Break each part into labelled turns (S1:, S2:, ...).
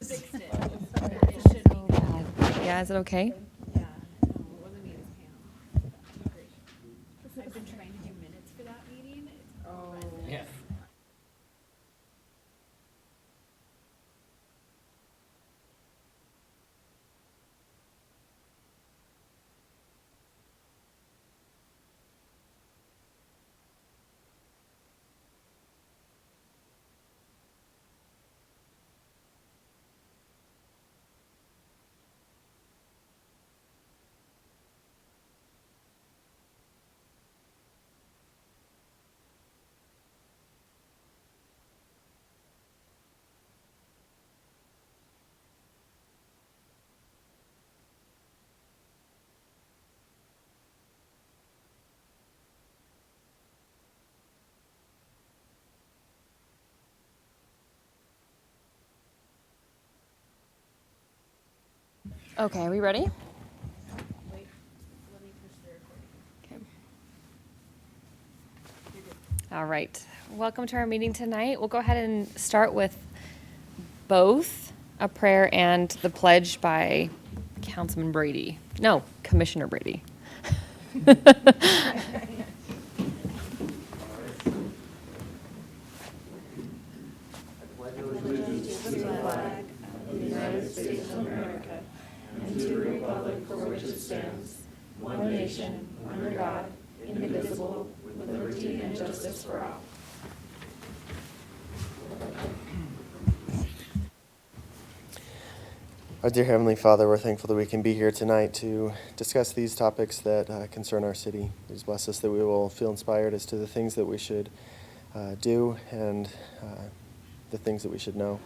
S1: Fixed it. It should be good.
S2: Yeah, is it okay?
S1: Yeah, no, it wasn't me, it was Pam. Great. I've been trying to do minutes for that meeting. It's horrendous.
S3: Yeah.
S2: Okay, are we ready?
S1: Wait, let me push the recording.
S2: Okay. All right. Welcome to our meeting tonight. We'll go ahead and start with both a prayer and the pledge by Councilman Brady. No, Commissioner Brady.
S4: Our dear Heavenly Father, we're thankful that we can be here tonight to discuss these topics that concern our city. Please bless us that we will feel inspired as to the things that we should do and the things that we should know.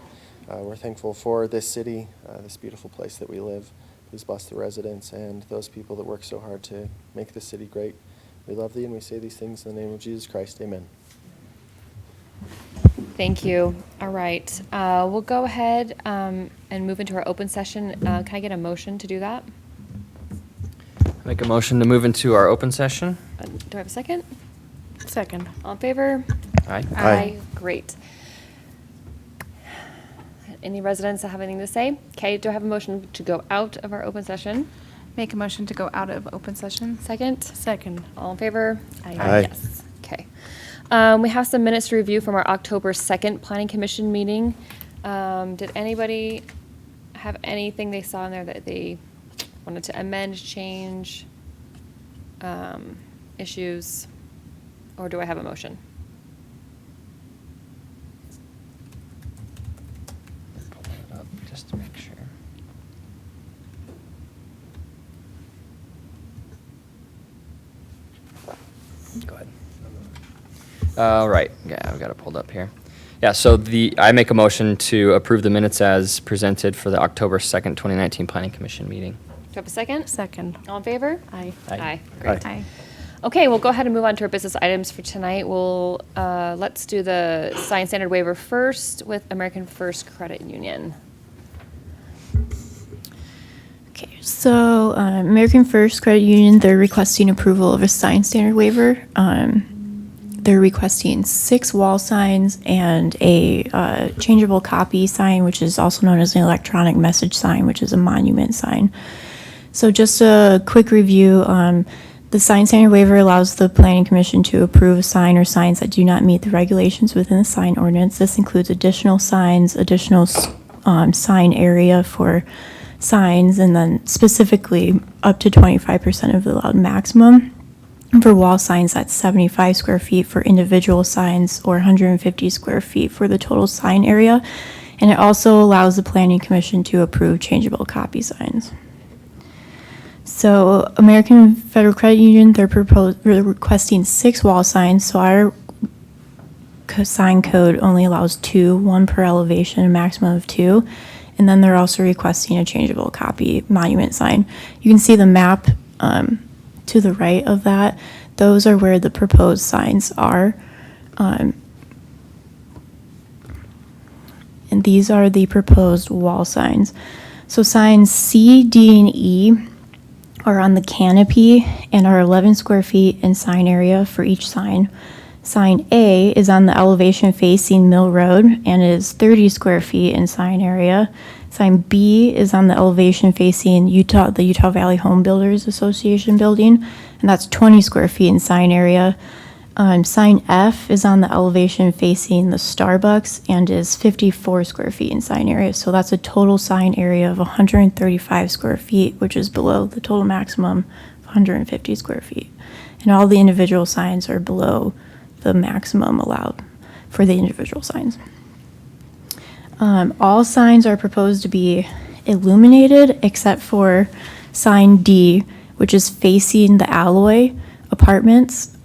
S4: We're thankful for this city, this beautiful place that we live. Please bless the residents and those people that work so hard to make this city great. We love Thee and we say these things in the name of Jesus Christ. Amen.
S2: Thank you. All right. We'll go ahead and move into our open session. Can I get a motion to do that?
S3: Make a motion to move into our open session.
S2: Do I have a second?
S5: Second.
S2: All in favor?
S3: Aye.
S4: Aye.
S2: Great. Any residents that have anything to say? Okay, do I have a motion to go out of our open session?
S5: Make a motion to go out of open session.
S2: Second?
S5: Second.
S2: All in favor?
S4: Aye.
S2: Yes. Okay. We have some minutes to review from our October 2nd Planning Commission meeting. Did anybody have anything they saw in there that they wanted to amend, change, issues? Or do I have a motion?
S3: Pull it up just to make sure. Go ahead. All right. Yeah, I've got it pulled up here. Yeah, so I make a motion to approve the minutes as presented for the October 2nd, 2019 Planning Commission meeting.
S2: Do you have a second?
S5: Second.
S2: All in favor?
S5: Aye.
S3: Aye.
S2: Great.
S5: Aye.
S2: Okay, we'll go ahead and move on to our business items for tonight. Let's do the sign standard waiver first with American First Credit Union.
S6: Okay, so American First Credit Union, they're requesting approval of a sign standard waiver. They're requesting 6 wall signs and a changeable copy sign, which is also known as an electronic message sign, which is a monument sign. So just a quick review. The sign standard waiver allows the Planning Commission to approve a sign or signs that do not meet the regulations within the sign ordinance. This includes additional signs, additional sign area for signs, and then specifically up to 25% of the allowed maximum. For wall signs, that's 75 square feet for individual signs or 150 square feet for the total sign area. And it also allows the Planning Commission to approve changeable copy signs. So American Federal Credit Union, they're requesting 6 wall signs. So our sign code only allows 2, 1 per elevation, a maximum of 2. And then they're also requesting a changeable copy monument sign. You can see the map to the right of that. Those are where the proposed signs are. And these are the proposed wall signs. So signs C, D, and E are on the canopy and are 11 square feet in sign area for each sign. Sign A is on the elevation facing Mill Road and is 30 square feet in sign area. Sign B is on the elevation facing the Utah Valley Home Builders Association building, and that's 20 square feet in sign area. Sign F is on the elevation facing the Starbucks and is 54 square feet in sign area. So that's a total sign area of 135 square feet, which is below the total maximum of 150 square feet. And all the individual signs are below the maximum allowed for the individual signs. All signs are proposed to be illuminated except for sign D, which is facing the Alloy Apartments.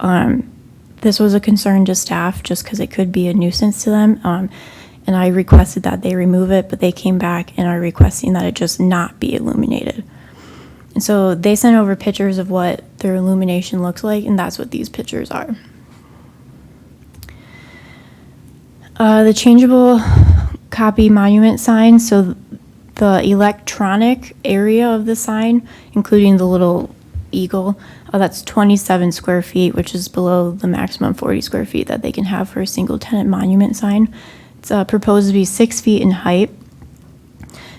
S6: This was a concern to staff just because it could be a nuisance to them. And I requested that they remove it, but they came back and are requesting that it just not be illuminated. And so they sent over pictures of what their illumination looks like, and that's what these pictures are. The changeable copy monument sign, so the electronic area of the sign, including the little eagle, that's 27 square feet, which is below the maximum 40 square feet that they can have for a single tenant monument sign. It's proposed to be 6 feet in height.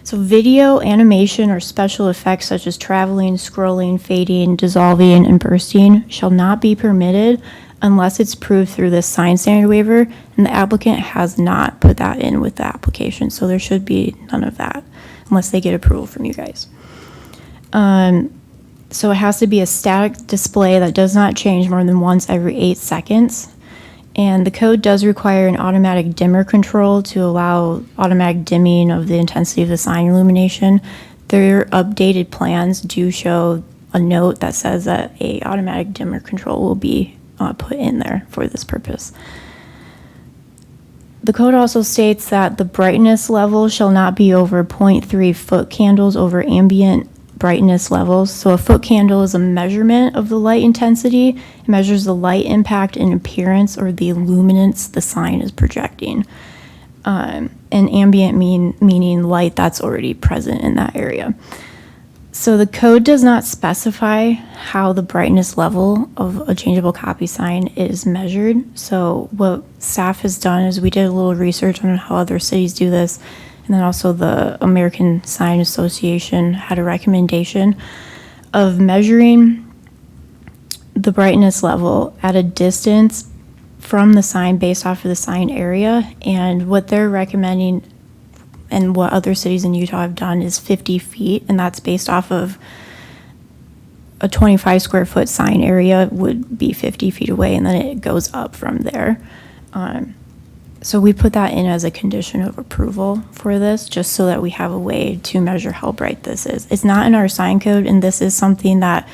S6: So video, animation, or special effects such as traveling, scrolling, fading, dissolving, and bursting shall not be permitted unless it's proved through this sign standard waiver, and the applicant has not put that in with the application, so there should be none of that unless they get approval from you guys. So it has to be a static display that does not change more than once every 8 seconds. And the code does require an automatic dimmer control to allow automatic dimming of the intensity of the sign illumination. Their updated plans do show a note that says that a automatic dimmer control will be put in there for this purpose. The code also states that the brightness level shall not be over 0.3 foot candles over ambient brightness levels. So a foot candle is a measurement of the light intensity. It measures the light impact and appearance or the luminance the sign is projecting. And ambient meaning light that's already present in that area. So the code does not specify how the brightness level of a changeable copy sign is measured. So what staff has done is we did a little research on how other cities do this. And then also the American Sign Association had a recommendation of measuring the brightness level at a distance from the sign based off of the sign area. And what they're recommending and what other cities in Utah have done is 50 feet. And that's based off of a 25 square foot sign area would be 50 feet away. And then it goes up from there. So we put that in as a condition of approval for this, just so that we have a way to measure how bright this is. It's not in our sign code, and this is something that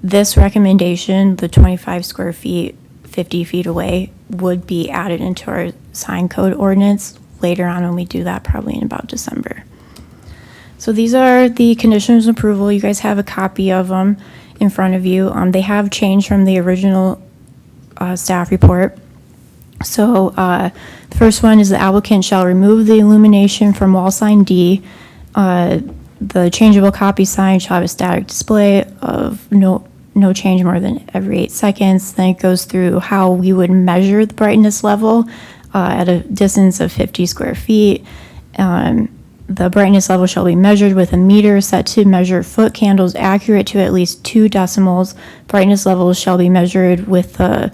S6: this recommendation, the 25 square feet, 50 feet away, would be added into our sign code ordinance later on when we do that, probably in about December. So these are the conditions of approval. You guys have a copy of them in front of you. They have changed from the original staff report. So the first one is the applicant shall remove the illumination from wall sign D. The changeable copy sign shall have a static display of no change more than every 8 seconds. Then it goes through how we would measure the brightness level at a distance of 50 square feet. The brightness level shall be measured with a meter set to measure foot candles accurate to at least 2 decimals. Brightness levels shall be measured with the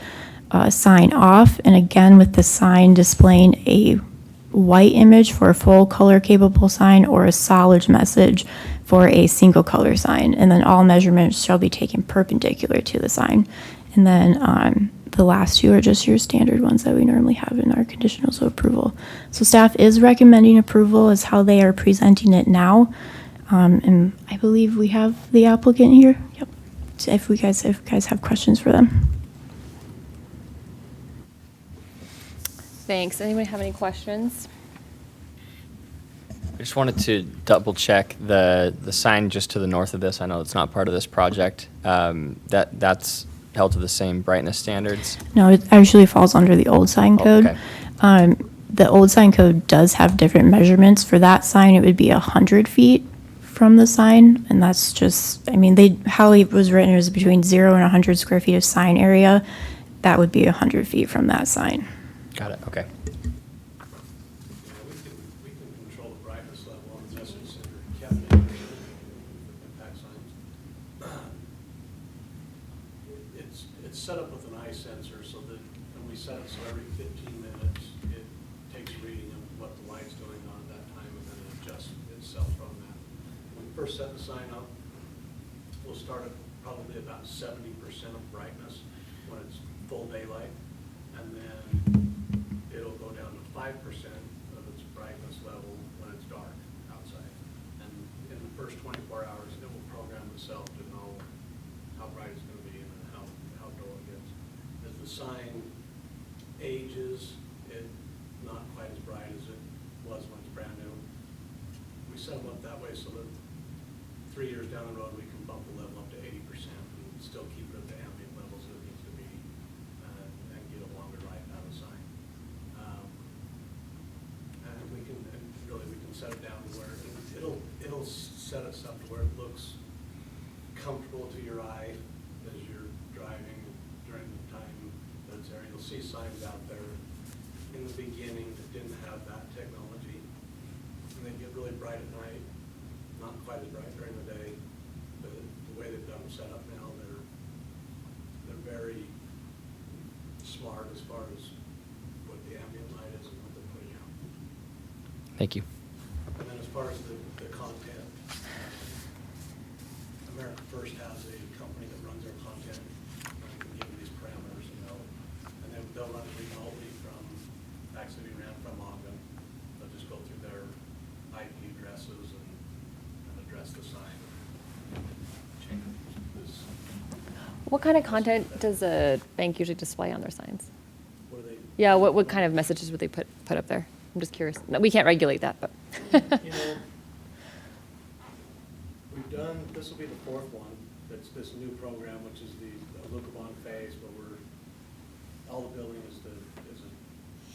S6: sign off, and again with the sign displaying a white image for a full color capable sign or a solid message for a single color sign. And then all measurements shall be taken perpendicular to the sign. And then the last 2 are just your standard ones that we normally have in our conditionals of approval. So staff is recommending approval as how they are presenting it now. And I believe we have the applicant here. Yep. So if you guys have questions for them.
S2: Thanks. Anybody have any questions?
S3: I just wanted to double check the sign just to the north of this. I know it's not part of this project. That's held to the same brightness standards.
S6: No, it actually falls under the old sign code.
S3: Okay.
S6: The old sign code does have different measurements. For that sign, it would be 100 feet from the sign, and that's just, how it was written, it was between 0 and 100 square feet of sign area. that would be 100 feet from that sign.
S3: Got it, okay.
S7: Yeah, we can control the brightness level on the message center cabinet impact signs. It's set up with an eye sensor so that, and we set it so every 15 minutes it takes a reading of what the light's doing on at that time, and then it adjusts itself from that. When we first set the sign up, we'll start at probably about 70% of brightness when it's full daylight, and then it'll go down to 5% of its brightness level when it's dark outside. And in the first 24 hours, it will program itself to know how bright it's going to be and then how dull it gets. As the sign ages, it's not quite as bright as it was when it's brand new. We set them up that way so that 3 years down the road, we can bump the level up to 80% and still keep it at the ambient levels that it needs to be, and get a longer life out of the sign. And we can, and really, we can set it down to where it'll set us up to where it looks comfortable to your eye as you're driving during the time that it's there. You'll see signs out there in the beginning that didn't have that technology, and they get really bright at night, not quite as bright during the day. But the way they've got them set up now, they're very smart as far as what the ambient light is and what they're putting out.
S3: Thank you.
S7: And then as far as the content, America First has a company that runs their content, and we can give them these parameters, and they'll run it remotely from, actually we ran from Ogden. They'll just go through their IP addresses and address the sign. Change this.
S2: What kind of content does a bank usually display on their signs?
S7: What are they?
S2: Yeah, what kind of messages would they put up there? I'm just curious. No, we can't regulate that, but.
S7: You know, we've done, this will be the fourth one. It's this new program, which is the look-upon phase, where all the building is a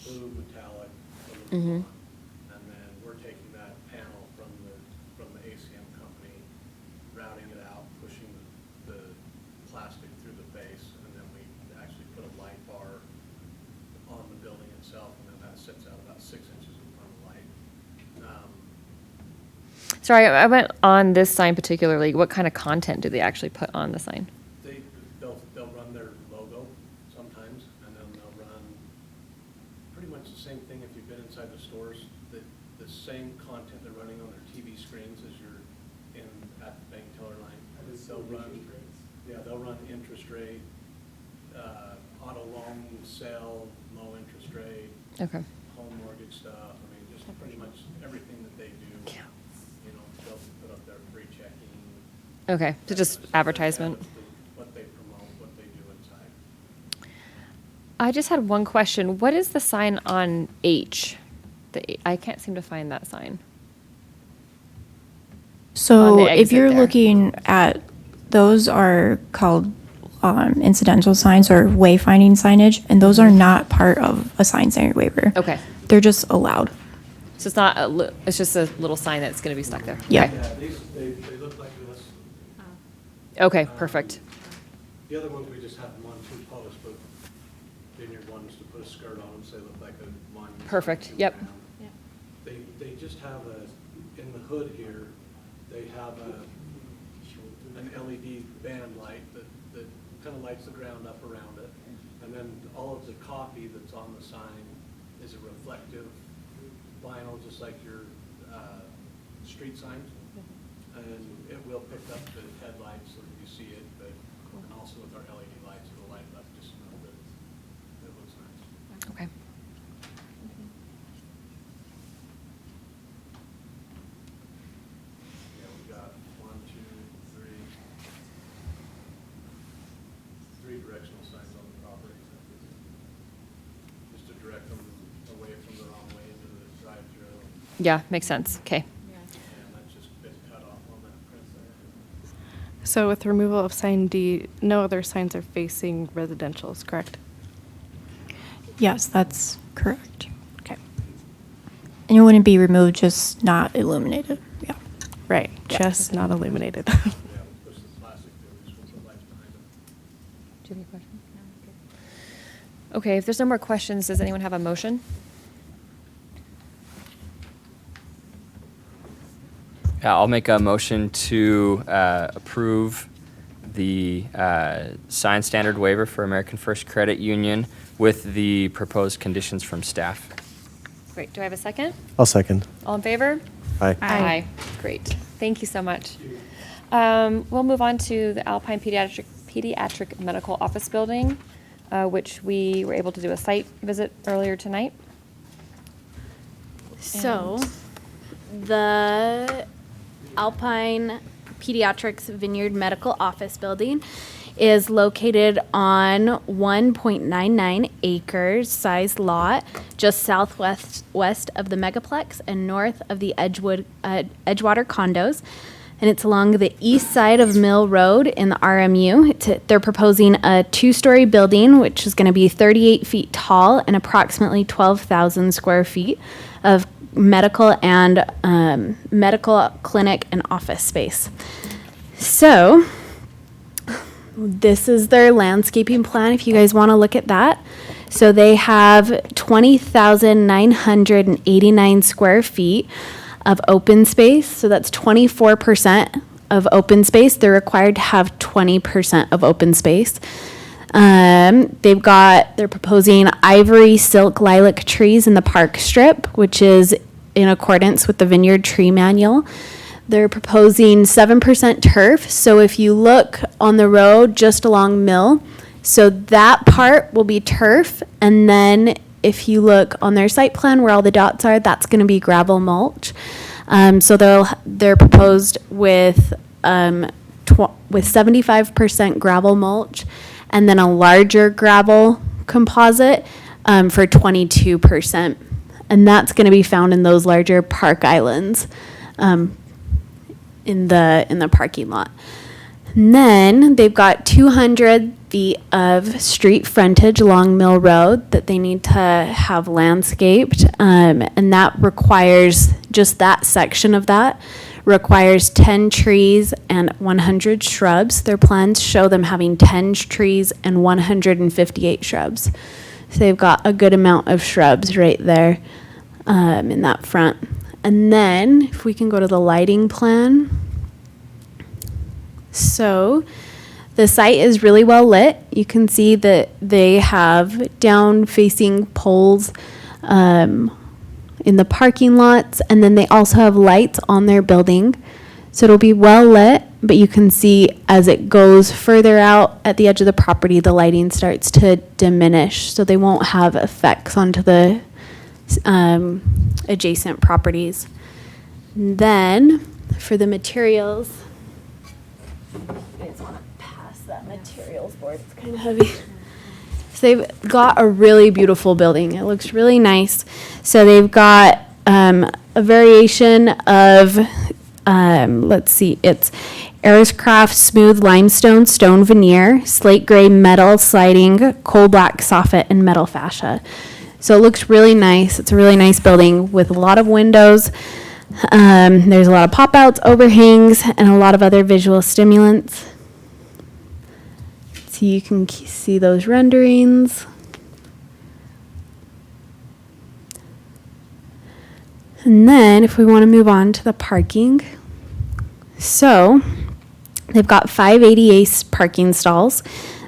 S7: blue metallic look-upon. And then we're taking that panel from the ACM company, routing it out, pushing the plastic through the base, and then we actually put a light bar on the building itself, and then that sits out about 6 inches in front of the light.
S2: Sorry, I went on this sign particularly. What kind of content do they actually put on the sign?
S7: They'll run their logo sometimes, and then they'll run pretty much the same thing if you've been inside the stores. The same content they're running on their TV screens as you're at the bank teller line. They'll run interest rate, auto loan sale, low interest rate,
S2: Okay.
S7: home mortgage stuff. I mean, just pretty much everything that they do. You know, they'll put up their free checking.
S2: Okay, so just advertisement.
S7: What they promote, what they do inside.
S2: I just had one question. What is the sign on H? I can't seem to find that sign. On
S6: So
S2: the
S6: if
S2: exit
S6: you're
S2: there.
S6: looking at, those are called incidental signs or wayfinding signage, and those are not part of a sign standard waiver.
S2: Okay.
S6: They're just allowed.
S2: So it's not it's just a little sign that's going to be stuck there.
S6: Yeah.
S2: Okay.
S7: Yeah, they look like this.
S2: Okay, perfect.
S7: The other ones, we just have them on 2 posts, but Vineyard wants to put a skirt on them so they look like a monument.
S2: Perfect,
S7: sign
S2: yep.
S7: around.
S1: Yeah.
S7: They just have in the hood here, they have an LED band light that kind of lights the ground up around it. And then all of the copy that's on the sign is a reflective vinyl, just like your street signs. And it will pick up the headlights so that you see it, but and also with our LED lights, it'll light it up just to know that it looks nice.
S2: Okay.
S7: Yeah, we got 1, 2, 3 directional signs on the property. Just to direct them away from the wrong way into the drive-through.
S2: Yeah, makes sense. Okay.
S1: Yeah.
S7: And that's just been cut off on that print there.
S5: So with removal of sign D, no other signs are facing residentials, correct?
S6: Yes, that's correct.
S5: Okay.
S6: And it wouldn't be removed, just not illuminated. Yeah.
S5: Right,
S6: Yeah.
S5: just not illuminated.
S7: Yeah, we'll push the plastic through, just we'll put lights behind it.
S2: Do you have any questions?
S1: No, good.
S2: Okay, if there's no more questions, does anyone have a motion?
S3: Yeah, I'll make a motion to approve the sign standard waiver for American First Credit Union with the proposed conditions from staff.
S2: Great, do I have a second?
S4: I'll second.
S2: All in favor?
S4: Aye.
S2: Aye. Great, thank you so much. We'll move on to the Alpine Pediatric Medical Office Building, which we were able to do a site visit earlier tonight.
S1: So, the Alpine Pediatrics Vineyard Medical Office Building is located on 1.99 acres size lot, just west of the Megaplex and north of the Edgewater condos. And it's along the east side of Mill Road in the RMU. They're proposing a 2-story building, which is going to be 38 feet tall and approximately 12,000 square feet of medical and medical clinic and office space. So this is their landscaping plan if you guys want to look at that. So they have 20,989 square feet of open space. So that's 24% of open space. They're required to have 20% of open space. They're proposing ivory, silk, lilac trees in the park strip, which is in accordance with the Vineyard Tree Manual. They're proposing 7% turf. So if you look on the road just along Mill, so that part will be turf. And then if you look on their site plan where all the dots are, that's going to be gravel mulch. So they're proposed with 75% gravel mulch, and then a larger gravel composite for 22%. And that's going to be found in those larger park islands in the parking lot. And then they've got 200 feet of street frontage along Mill Road that they need to have landscaped. And that requires, just that section of that requires 10 trees and 100 shrubs. Their plans show them having 10 trees and 158 shrubs. So they've got a good amount of shrubs right there in that front. And then if we can go to the lighting plan. So the site is really well lit. You can see that they have down-facing poles in the parking lots, and then they also have lights on their building. So it'll be well lit, but you can see as it goes further out at the edge of the property, the lighting starts to diminish, so they won't have effects onto the adjacent properties. And then for the materials, you guys want to pass that materials board, it's kind of heavy. So they've got a really beautiful building. It looks really nice. So they've got a variation of, let's see, it's Ariscraft smooth limestone stone veneer, slate gray metal sliding, coal black soffit, and metal fascia. So it looks really nice. It's a really nice building with a lot of windows. There's a lot of pop-outs, overhangs, and a lot of other visual stimulants. So you can see those renderings. And then if we want to move on to the parking. So they've got 5 ADA parking stalls.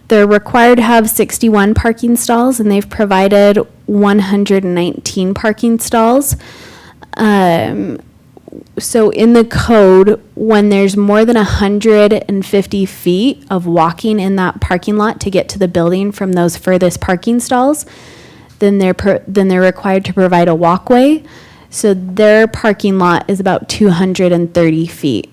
S1: They're required to have 61 parking stalls, and they've provided 119 parking stalls. So in the code, when there's more than 150 feet of walking in that parking lot to get to the building from those furthest parking stalls, then they're required to provide a walkway. So their parking lot is about 230 feet.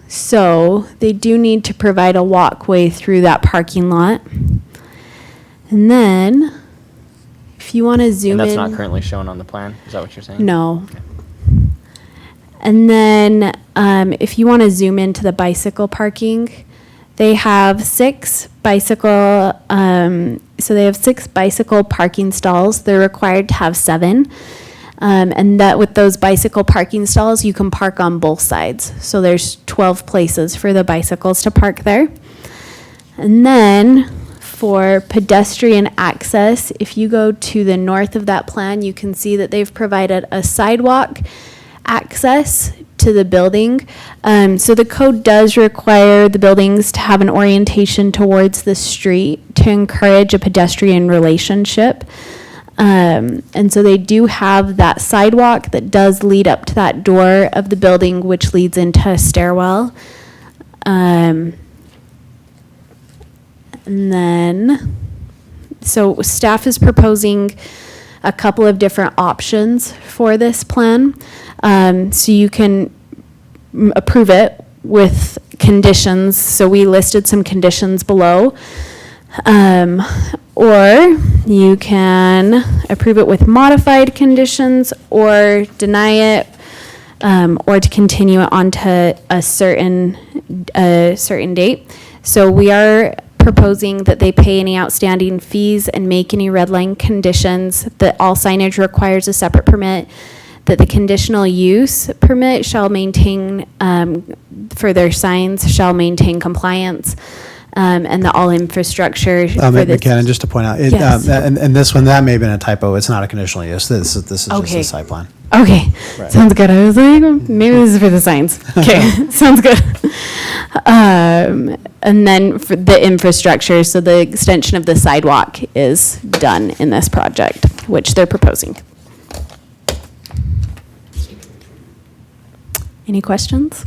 S1: So they do need to provide a walkway through that parking lot. And then if you want to zoom in.
S3: And that's not currently shown on the plan? Is that what you're saying?
S1: No.
S3: Okay.
S1: And then if you want to zoom into the bicycle parking, they have 6 bicycle, so they have 6 bicycle parking stalls. They're required to have 7. And that with those bicycle parking stalls, you can park on both sides. So there's 12 places for the bicycles to park there. And then for pedestrian access. If you go to the north of that plan, you can see that they've provided a sidewalk access to the building. So the code does require the buildings to have an orientation towards the street to encourage a pedestrian relationship. And so they do have that sidewalk that does lead up to that door of the building, which leads into a stairwell. And then, so staff is proposing a couple of different options for this plan. So you can approve it with conditions. So we listed some conditions below. Or you can approve it with modified conditions or deny it, or to continue it on to a certain date. So we are proposing that they pay any outstanding fees and make any red line conditions, that all signage requires a separate permit, that the conditional use permit shall maintain, for their signs, shall maintain compliance, and that all infrastructure for this.
S8: McKenna, just to point out,
S1: Yes.
S8: and this one, that may have been a typo. It's not a conditional use. This is just
S1: Okay.
S8: a site plan.
S1: Okay,
S8: Right.
S1: sounds good. I was like, maybe this is for the signs. Okay, sounds good. And then for the infrastructure, so the extension of the sidewalk is done in this project, which they're proposing. Any questions?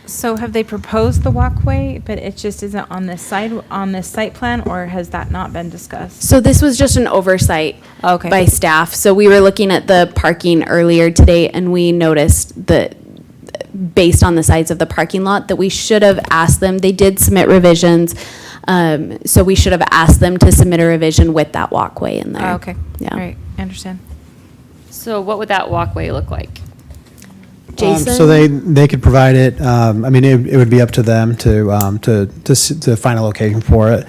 S9: So have they proposed the walkway, but it just isn't on this site plan, or has that not been discussed?
S1: So this was just an oversight
S9: Okay.
S1: by staff. So we were looking at the parking earlier today, and we noticed that based on the size of the parking lot, that we should have asked them, they did submit revisions, so we should have asked them to submit a revision with that walkway in there.
S9: Oh, okay.
S1: Yeah.
S9: All right, I understand.
S2: So what would that walkway look like?
S1: Jason?
S8: So they could provide it. I mean, it would be up to them to find a location for it.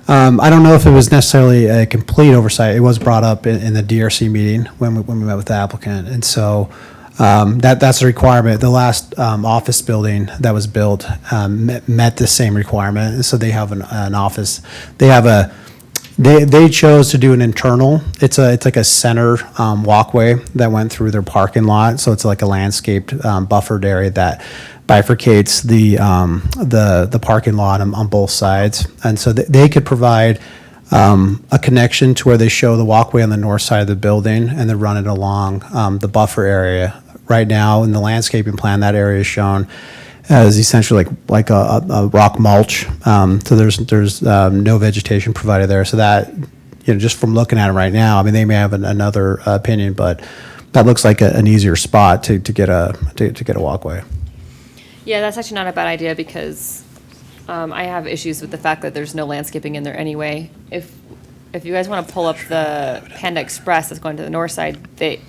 S8: I don't know if it was necessarily a complete oversight. It was brought up in the DRC meeting when we met with the applicant, and so that's a requirement. The last office building that was built met the same requirement, and so they have an office. They chose to do an internal. It's like a center walkway that went through their parking lot. So it's like a landscaped buffered area that bifurcates the parking lot on both sides. And so they could provide a connection to where they show the walkway on the north side of the building, and then run it along the buffer area. Right now in the landscaping plan, that area is shown as essentially like a rock mulch. So there's no vegetation provided there. So that, just from looking at it right now, I mean, they may have another opinion, but that looks like an easier spot to get a walkway.
S2: Yeah, that's actually not a bad idea, because I have issues with the fact that there's no landscaping in there anyway. If you guys want to pull up the Panda Express that's going to the north side, it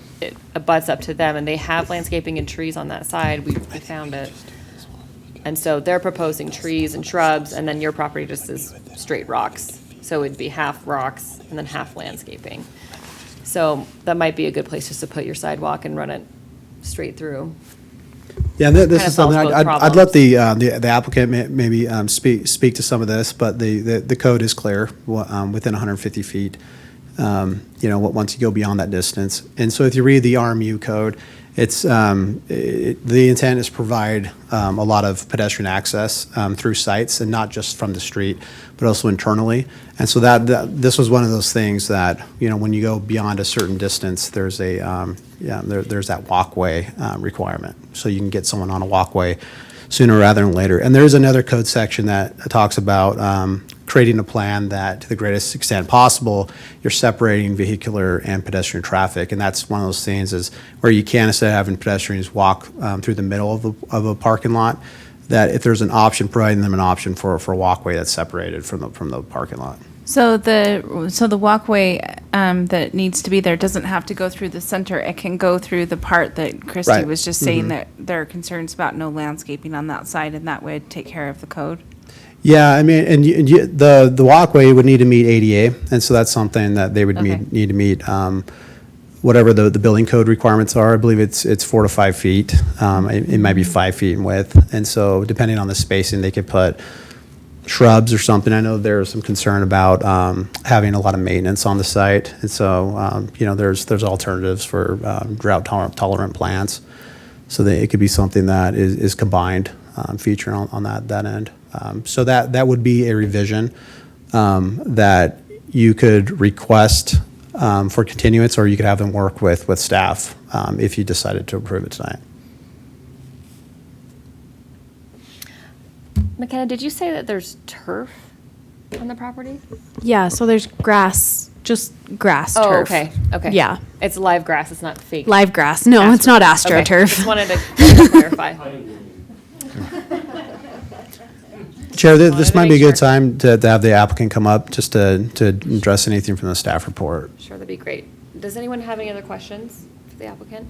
S2: abuts up to them, and they have landscaping and trees on that side. We found it. And so they're proposing trees and shrubs, and then your property just is straight rocks. So it'd be half rocks and then half landscaping. So that might be a good place just to put your sidewalk and run it straight through.
S8: Yeah, this
S2: Kinda
S8: is something
S2: solves both
S8: I'd let
S2: problems.
S8: the applicant maybe speak to some of this, but the code is clear within 150 feet. Once you go beyond that distance, and so if you read the RMU code, it's the intent is to provide a lot of pedestrian access through sites, and not just from the street, but also internally. And so that this was one of those things that, when you go beyond a certain distance, there's there's that walkway requirement, so you can get someone on a walkway sooner rather than later. And there's another code section that talks about creating a plan that, to the greatest extent possible, you're separating vehicular and pedestrian traffic. And that's one of those things is where you can, instead of having pedestrians walk through the middle of a parking lot, that if there's an option, providing them an option for a walkway that's separated from the parking lot.
S9: So the walkway that needs to be there doesn't have to go through the center. It can go through the part that Christy
S8: Right.
S9: was just saying, that there are concerns about no landscaping on that side, and that would take care of the code.
S8: Yeah, I mean, the walkway would need to meet ADA, and so that's something that they would
S9: Okay.
S8: need to meet whatever the building code requirements are. I believe it's 4 to 5 feet. It might be 5 feet in width, and so depending on the spacing, they could put shrubs or something. I know there's some concern about having a lot of maintenance on the site, and so there's alternatives for drought tolerant plants, so that it could be something that is combined feature on that end. So that would be a revision that you could request for continuance, or you could have them work with staff if you decided to approve it tonight.
S2: McKenna, did you say that there's turf on the property?
S1: Yeah, so there's grass, just grass
S2: Oh,
S1: turf.
S2: okay.
S1: Yeah.
S2: It's live grass, it's not fake.
S1: Live grass. No, it's not AstroTurf.
S2: Okay, just wanted to clarify.
S8: Chair, this
S2: Wanted to
S8: might be a
S2: make
S8: good
S2: sure.
S8: time to have the applicant come up just to address anything from the staff report.
S2: Sure, that'd be great. Does anyone have any other questions for the applicant?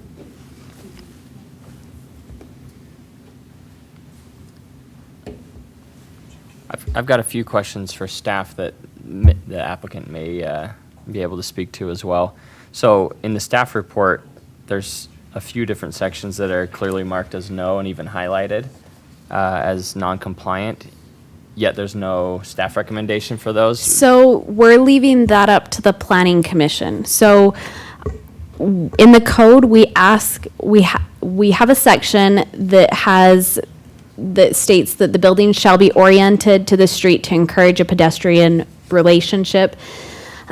S3: I've got a few questions for staff that the applicant may be able to speak to as well. So in the staff report, there's a few different sections that are clearly marked as no and even highlighted as non-compliant, yet there's no staff recommendation for those.
S1: So we're leaving that up to the planning commission. So in the code, we have a section that states that the building shall be oriented to the street to encourage a pedestrian relationship,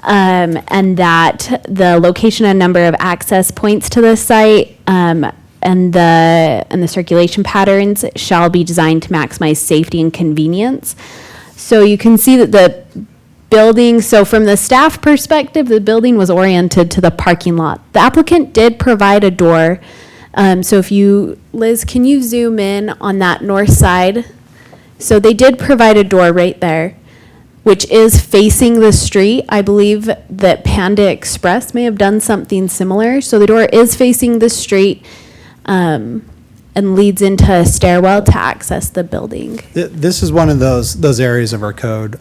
S1: and that the location and number of access points to the site and the circulation patterns shall be designed to maximize safety and convenience. So you can see that the building, so from the staff perspective, the building was oriented to the parking lot. The applicant did provide a door. So if you, Liz, can you zoom in on that north side? So they did provide a door right there, which is facing the street. I believe that Panda Express may have done something similar. So the door is facing the street and leads into a stairwell to access the building.
S8: This is one of those areas of our code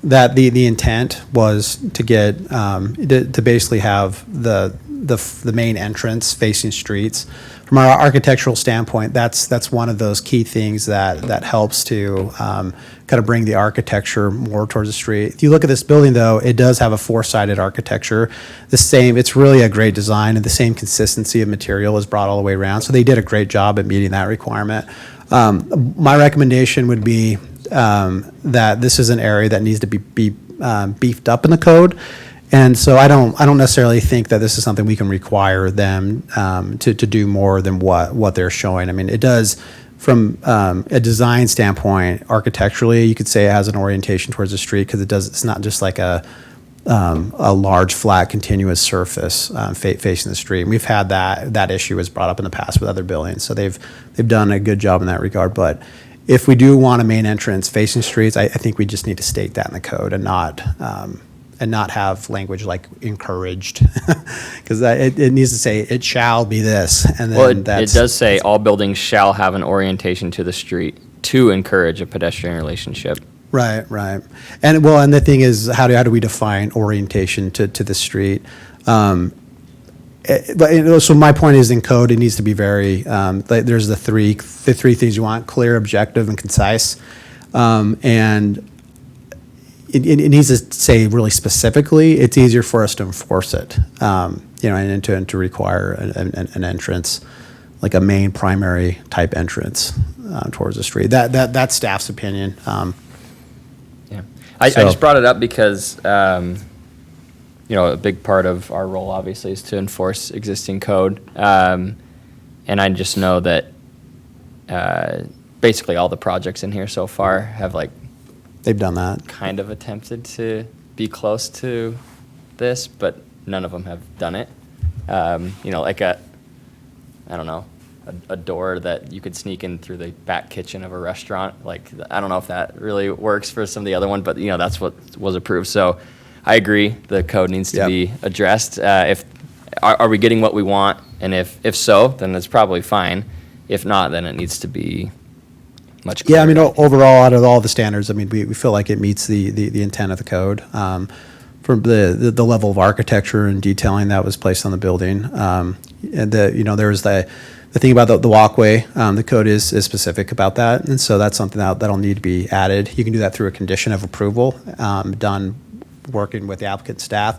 S8: that the intent was to get to basically have the main entrance facing streets. From our architectural standpoint, that's one of those key things that helps to kind of bring the architecture more towards the street. If you look at this building, though, it does have a four-sided architecture. It's really a great design, and the same consistency of material is brought all the way around. So they did a great job at meeting that requirement. My recommendation would be that this is an area that needs to be beefed up in the code. And so I don't necessarily think that this is something we can require them to do more than what they're showing. I mean, it does, from a design standpoint, architecturally, you could say it has an orientation towards the street, because it's not just like a large, flat, continuous surface facing the street. And we've had that issue was brought up in the past with other buildings, so they've done a good job in that regard. But if we do want a main entrance facing streets, I think we just need to state that in the code and not have language like encouraged, because it needs to say it shall be this, and then
S3: Well, it does say all buildings shall have an orientation to the street to encourage a pedestrian relationship.
S8: Right. And the thing is, how do we define orientation to the street? So my point is, in code, it needs to be very, there's the three things you want: clear, objective, and concise. And it needs to say really specifically. It's easier for us to enforce it, and to require an entrance, like a main primary type entrance towards the street. That's staff's opinion.
S3: Yeah, I just brought it up because, a big part of our role obviously is to enforce existing code. And I just know that basically all the projects in here so far have
S8: They've done that.
S3: kind of attempted to be close to this, but none of them have done it. Like a door that you could sneak in through the back kitchen of a restaurant. I don't know if that really works for some of the other one, but that's what was approved. So I agree, the code needs to be addressed. Are we getting what we want? And if so, then it's probably fine. If not, then it needs to be much clearer.
S8: Yeah, I mean, overall, out of all the standards, I mean, we feel like it meets the intent of the code. From the level of architecture and detailing that was placed on the building, and there was the The thing about the walkway, the code is specific about that, and so that's something that'll need to be added. You can do that through a condition of approval, done working with the applicant staff,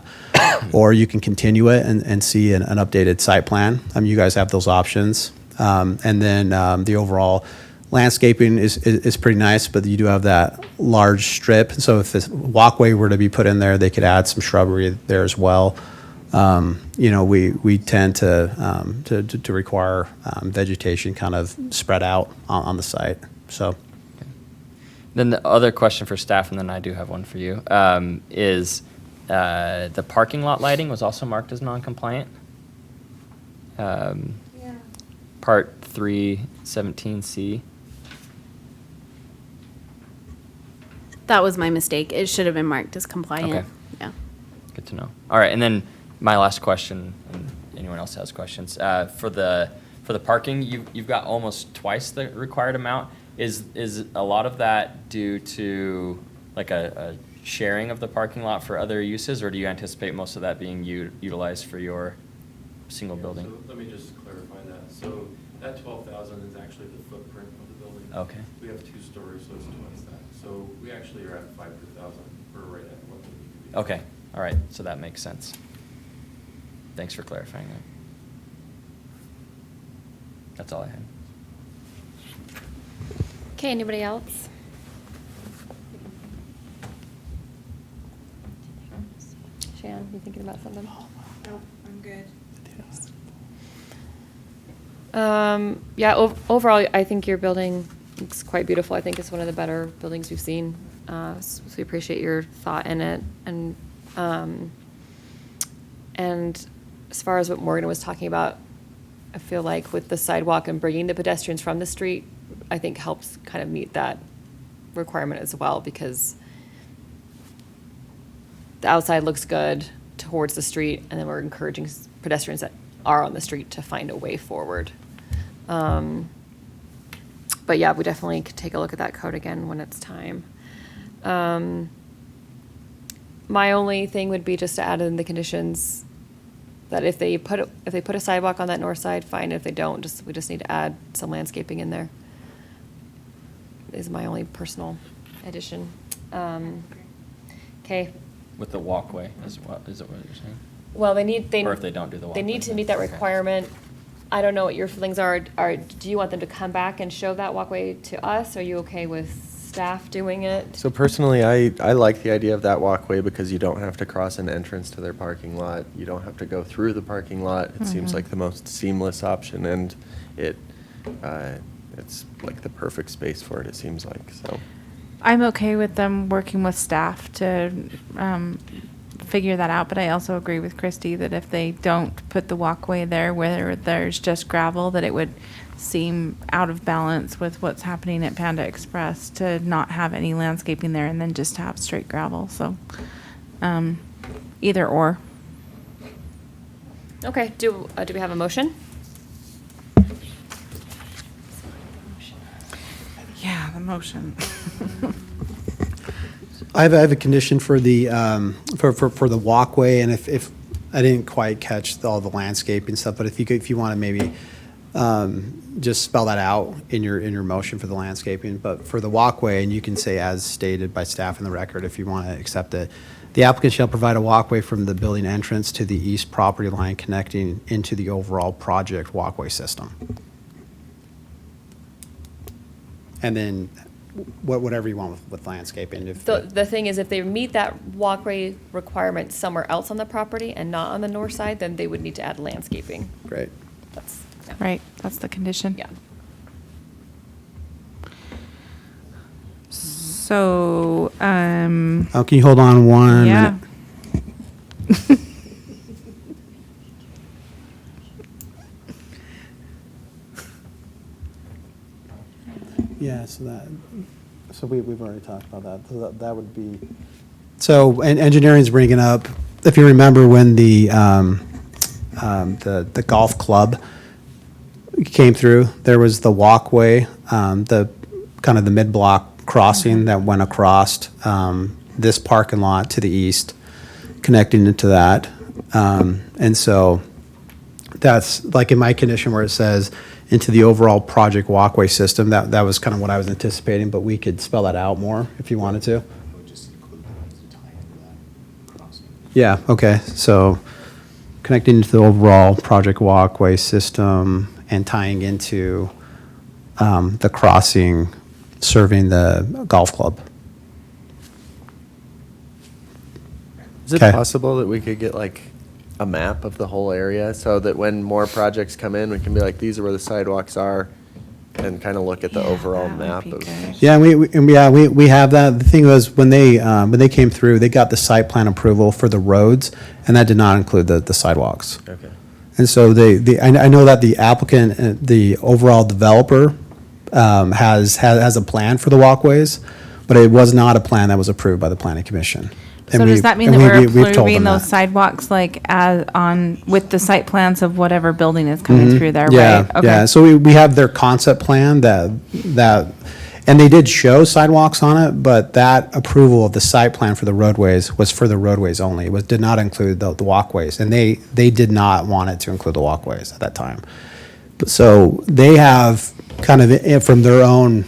S8: or you can continue it and see an updated site plan. You guys have those options. And then the overall landscaping is pretty nice, but you do have that large strip. So if this walkway were to be put in there, they could add some shrubbery there as well. We tend to require vegetation kind of spread out on the site. So.
S3: Then the other question for staff, and then I do have one for you, is the parking lot lighting was also marked as non-compliant. Part 317C.
S1: That was my mistake. It should have been marked as compliant.
S3: Okay.
S1: Yeah.
S3: Good to know. All right, and then my last question, and anyone else has questions, for the parking, you've got almost twice the required amount. Is a lot of that due to like a sharing of the parking lot for other uses, or do you anticipate most of that being utilized for your single building?
S10: So let me just clarify that. So that 12,000 is actually the footprint of the building.
S3: Okay.
S10: We have 2 stories, so it's twice that. So we actually are at 500,000. We're right at what we need to be.
S3: Okay, all right, so that makes sense. Thanks for clarifying that. That's all I had.
S2: Okay, anybody else? Shan, you thinking about something?
S9: Nope, I'm good.
S2: Yeah, overall, I think your building looks quite beautiful. I think it's one of the better buildings we've seen. So we appreciate your thought in it. And as far as what Morgan was talking about, I feel like with the sidewalk and bringing the pedestrians from the street, I think helps kind of meet that requirement as well, because the outside looks good towards the street, and then we're encouraging pedestrians that are on the street to find a way forward. But yeah, we definitely could take a look at that code again when it's time. My only thing would be just to add in the conditions that if they put a sidewalk on that north side, fine. If they don't, we just need to add some landscaping in there. Is my only personal addition. Okay.
S3: With the walkway, is it what you're saying?
S2: Well, or if
S3: they don't do the
S2: They need
S3: walkway,
S2: to meet that
S3: okay.
S2: requirement. I don't know what your feelings are. Do you want them to come back and show that walkway to us? Are you okay with staff doing it?
S4: So personally, I like the idea of that walkway because you don't have to cross an entrance to their parking lot. You don't have to go through the parking lot. It seems like the most seamless option, and it's like the perfect space for it, it seems like, so.
S9: I'm okay with them working with staff to figure that out, but I also agree with Christy that if they don't put the walkway there where there's just gravel, that it would seem out of balance with what's happening at Panda Express to not have any landscaping there and then just have straight gravel. So either or.
S2: Okay, do we have a motion?
S9: Yeah, the motion.
S8: I have a condition for the for the walkway, and if I didn't quite catch all the landscaping stuff, but if you want to maybe just spell that out in your motion for the landscaping, but for the walkway, and you can say as stated by staff in the record if you want to accept it. The applicant shall provide a walkway from the building entrance to the east property line connecting into the overall project walkway system. And then whatever you want with landscaping.
S2: The thing is, if they meet that walkway requirement somewhere else on the property and not on the north side, then they would need to add landscaping.
S8: Great.
S2: That's, yeah.
S9: Right, that's the condition.
S2: Yeah.
S9: So,
S8: Oh, can you hold on one
S9: yeah.
S8: minute? Yeah, so we've already talked about that. So that would be, so, and engineering's bringing up, if you remember when the golf club came through, there was the walkway, the kind of the mid-block crossing that went across this parking lot to the east, connecting into that. And so that's like in my condition where it says, into the overall project walkway system. That was kind of what I was anticipating, but we could spell that out more if you wanted to. Yeah, okay, so connecting into the overall project walkway system and tying into the crossing serving the golf club.
S4: Is it
S8: Okay.
S4: possible that we could get like a map of the whole area so that when more projects come in, we can be like, these are where the sidewalks are, and kind of look at the overall map of.
S8: Yeah, we have that. The thing was, when they came through, they got the site plan approval for the roads, and that did not include the sidewalks.
S4: Okay.
S8: And so I know that the applicant, the overall developer, has a plan for the walkways, but it was not a plan that was approved by the planning commission.
S9: So does that mean that we're approving those sidewalks like with the site plans of whatever building is coming through there,
S8: Yeah,
S9: right? Okay.
S8: yeah. So we have their concept plan that, and they did show sidewalks on it, but that approval of the site plan for the roadways was for the roadways only. It did not include the walkways, and they did not want it to include the walkways at that time. So they have kind of, from their own,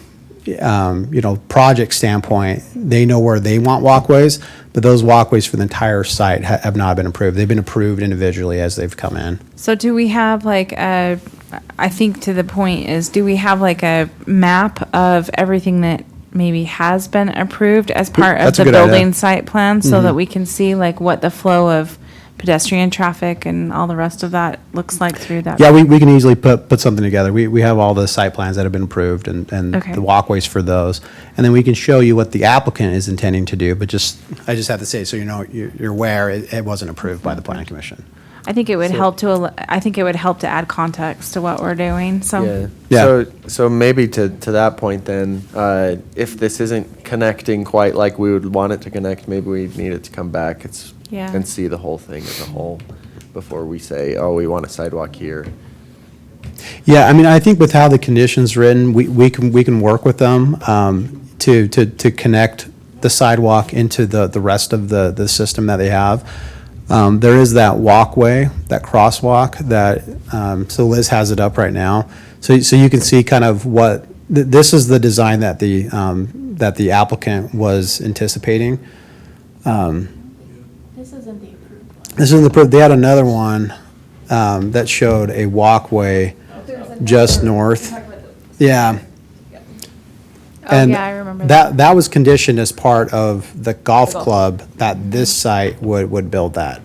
S8: project standpoint, they know where they want walkways, but those walkways for the entire site have not been approved. They've been approved individually as they've come in.
S9: So do we have I think to the point is, do we have like a map of everything that maybe has been approved as part of
S8: That's a
S9: the
S8: good idea.
S9: building site plan so that we can see like what the flow of pedestrian traffic and all the rest of that looks like through that?
S8: Yeah, we can easily put something together. We have all the site plans that have been approved and
S9: Okay.
S8: the walkways for those. And then we can show you what the applicant is intending to do, but I just have to say, so you're aware, it wasn't approved by the planning commission.
S9: I think it would help to add context to what we're doing, so.
S8: Yeah.
S4: So maybe to that point then, if this isn't connecting quite like we would want it to connect, maybe we need it to come back.
S9: Yeah.
S4: And see the whole thing as a whole before we say, oh, we want a sidewalk here.
S8: Yeah, I mean, I think with how the condition's written, we can work with them to connect the sidewalk into the rest of the system that they have. There is that walkway, that crosswalk that, so Liz has it up right now. So you can see kind of this is the design that the applicant was anticipating.
S6: This isn't the approved one.
S8: This is they had another one that showed a walkway just north. Yeah. And
S9: yeah, I remember that.
S8: that was conditioned as part of the golf club that this site would build that.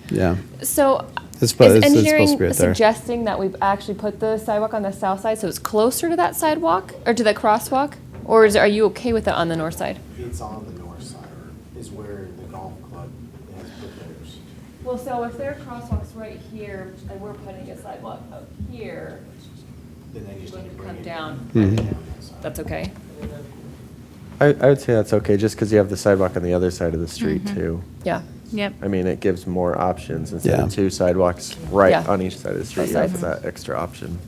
S8: Yeah.
S2: So
S8: It's
S2: is
S8: supposed to be
S2: engineering
S8: right there.
S2: suggesting that we've actually put the sidewalk on the south side so it's closer to that sidewalk or to the crosswalk? Or are you okay with it on the north side?
S11: It's on the north side, is where the golf club has put theirs.
S2: Well, so if their crosswalk's right here and we're putting a sidewalk up here,
S11: Then they just
S2: we're
S11: need to
S2: gonna
S11: bring
S2: come
S11: it
S2: down.
S11: down that side.
S2: That's okay?
S4: I would say that's okay, just because you have the sidewalk on the other side of the street too.
S2: Yeah.
S9: Yep.
S4: I mean, it gives more options instead
S8: Yeah.
S4: of two sidewalks right
S2: Yeah.
S4: on each side of the street.
S2: Both
S4: You have
S2: sides.
S4: that extra option.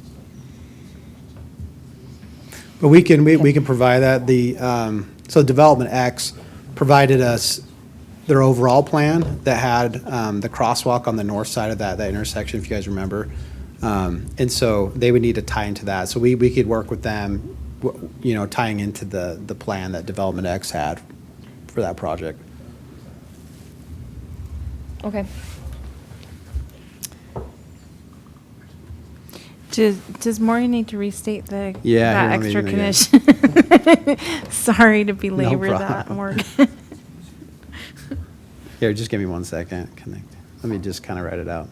S8: But we can provide that. So Development X provided us their overall plan that had the crosswalk on the north side of that intersection, if you guys remember. And so they would need to tie into that. So we could work with them, tying into the plan that Development X had for that project.
S2: Okay.
S9: Does Maury need to restate that
S8: Yeah, he
S9: extra
S8: wanted me to
S9: condition? Sorry to belabor that,
S8: problem.
S9: Morgan.
S8: Here, just give me 1 second. Let me just kind of write it out.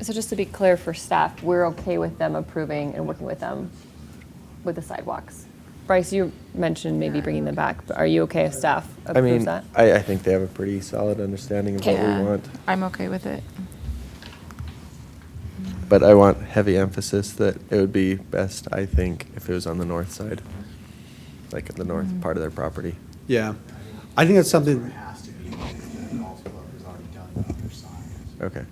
S2: So just to be clear for staff, we're okay with them approving and working with them with the sidewalks. Bryce, you mentioned maybe bringing them back, but are you okay if staff
S4: I mean,
S2: approves that?
S4: I think they have a pretty solid understanding of what
S9: Yeah.
S4: we want.
S9: I'm okay with it.
S4: But I want heavy emphasis that it would be best, I think, if it was on the north side, like at the north part of their property.
S8: Yeah. I think that's something.
S11: It has to be like the golf club has already done the other side.
S4: Okay.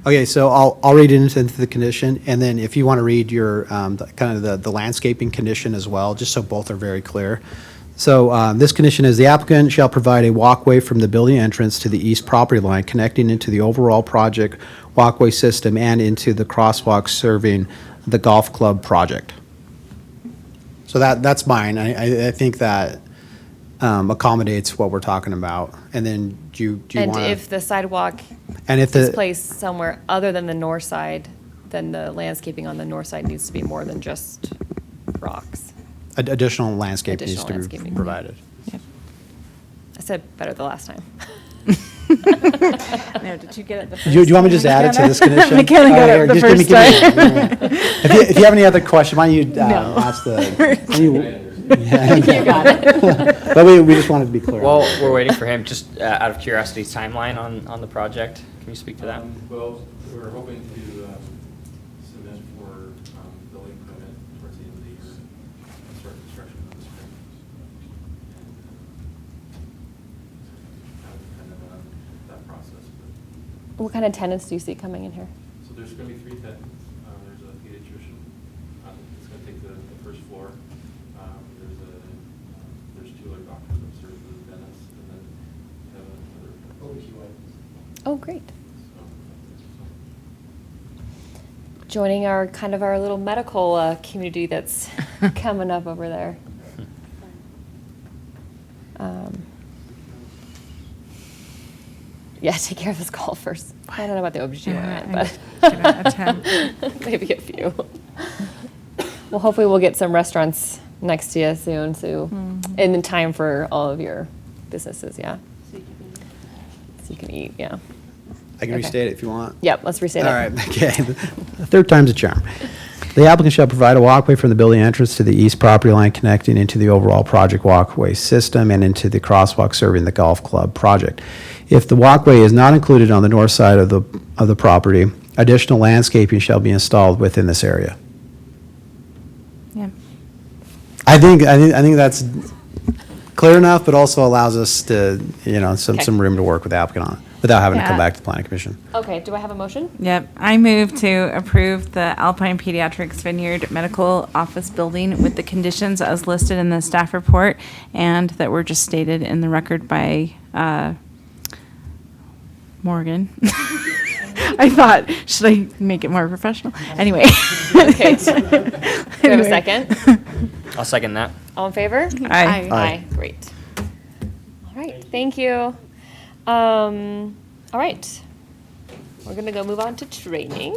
S8: Okay, so I'll read it into the condition, and then if you want to read your, kind of the landscaping condition as well, just so both are very clear. So this condition is the applicant shall provide a walkway from the building entrance to the east property line connecting into the overall project walkway system and into the crosswalk serving the golf club project. So that's mine. I think that accommodates what we're talking about. And then do you
S2: And
S8: want to?
S2: if the sidewalk
S8: And if
S2: is
S8: the,
S2: placed somewhere other than the north side, then the landscaping on the north side needs to be more than just rocks.
S8: additional landscape needs
S2: Additional
S8: to be
S2: landscaping.
S8: provided.
S2: I said better the last time.
S9: No, did you get it the first
S8: Do you want me to just add it to this condition?
S9: McKenna got
S8: Here,
S9: it the
S8: just give me-
S9: first
S8: give me
S9: time.
S8: one. If you have any other question, why don't you ask the?
S2: You got it.
S8: But we just wanted to be clear.
S3: Well, we're waiting for him. Just out of curiosity, timeline on the project. Can you speak to that?
S10: Well, we're hoping to submit for building permit towards the end of the year, and start construction in the spring. And kind of that process. But,
S2: What kind of tenants do you see coming in here?
S10: so there's going to be 3 tenants. There's a pediatrician. It's going to take the first floor. There's 2 other doctors upstairs, the dentist, and then we have another.
S2: Oh, great.
S10: So,
S2: Joining our little medical community that's coming up over there. Yeah, take care of this call first. I don't know about the OBGYN, but maybe a few. Well, hopefully we'll get some restaurants next to you soon, so in time for all of your businesses, yeah. So you can eat, yeah.
S8: I can
S2: Okay.
S8: restate it if you want.
S2: Yep, let's restate it.
S8: All right, okay. The third time's a charm. The applicant shall provide a walkway from the building entrance to the east property line connecting into the overall project walkway system and into the crosswalk serving the golf club project. If the walkway is not included on the north side of the property, additional landscaping shall be installed within this area.
S9: Yeah.
S8: I think that's clear enough, but also allows us to, some room to work with the applicant on it without having to come
S9: Yeah.
S8: back to the planning commission.
S2: Okay, do I have a motion?
S9: Yep, I move to approve the Alpine Pediatrics Vineyard Medical Office Building with the conditions as listed in the staff report and that were just stated in the record by Morgan. I thought, should I make it more professional? Anyway.
S2: Okay. Do we have a second?
S3: I'll second that.
S2: All in favor?
S9: Aye.
S2: Aye, great. All right, thank you. All right. We're gonna go move on to training.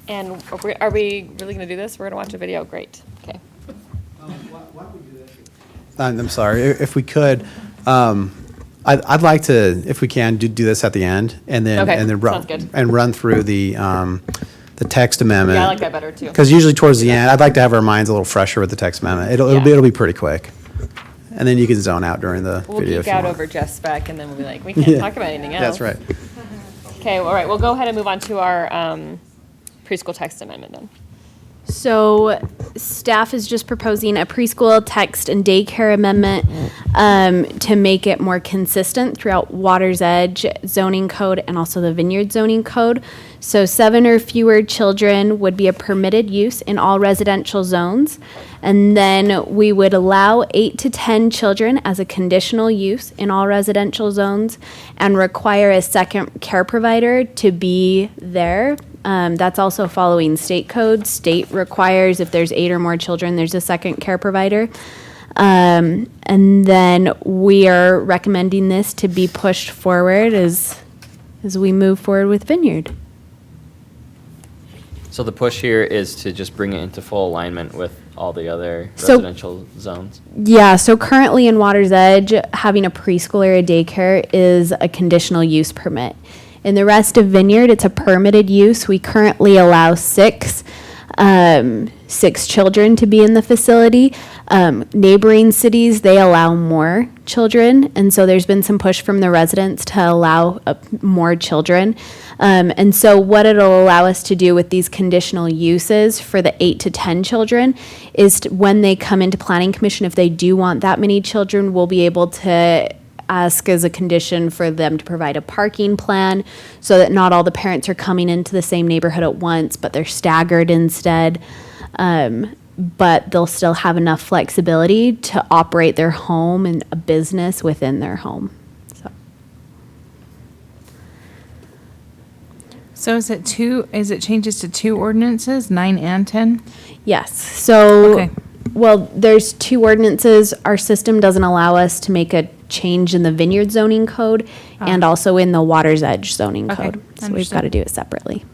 S2: And are we really gonna do this? We're gonna watch a video, great, okay.
S8: I'm sorry, if we could, I'd like to, if we can, do this at the end and then
S2: Okay,
S8: and then
S2: sounds good.
S8: run through the text amendment.
S2: Yeah, I like that better too.
S8: Because usually towards the end, I'd like to have our minds a little fresher with the text amendment. It'll be pretty quick, and then you can zone out during the
S2: We'll
S8: video.
S2: geek
S8: if you
S2: out
S8: want.
S2: over Jeff's spec and then we'll be like, we can't
S8: Yeah.
S2: talk about anything else.
S8: That's right.
S2: Okay, all right, we'll go ahead and move on to our preschool text amendment then.
S1: So staff is just proposing a preschool text and daycare amendment to make it more consistent throughout Water's Edge zoning code and also the Vineyard zoning code. So 7 or fewer children would be a permitted use in all residential zones. And then we would allow 8 to 10 children as a conditional use in all residential zones and require a second care provider to be there. That's also following state code. State requires if there's 8 or more children, there's a second care provider. And then we are recommending this to be pushed forward as we move forward with Vineyard.
S3: So the push here is to just bring it into full alignment with all the other
S1: So-
S3: residential zones.
S1: Yeah, so currently in Water's Edge, having a preschool or a daycare is a conditional use permit. In the rest of Vineyard, it's a permitted use. We currently allow 6 children to be in the facility. Neighboring cities, they allow more children, and so there's been some push from the residents to allow more children. And so what it'll allow us to do with these conditional uses for the 8 to 10 children is when they come into Planning Commission, if they do want that many children, we'll be able to ask as a condition for them to provide a parking plan so that not all the parents are coming into the same neighborhood at once, but they're staggered instead. but they'll still have enough flexibility to operate their home and a business within their home. So.
S9: So is it changes to 2 ordinances, 9 and 10?
S1: Yes. So,
S9: Okay.
S1: well, there's 2 ordinances. Our system doesn't allow us to make a change in the Vineyard zoning code and also in the Water's Edge zoning
S9: Okay,
S1: code. So we've
S9: understood.
S1: got to do it separately.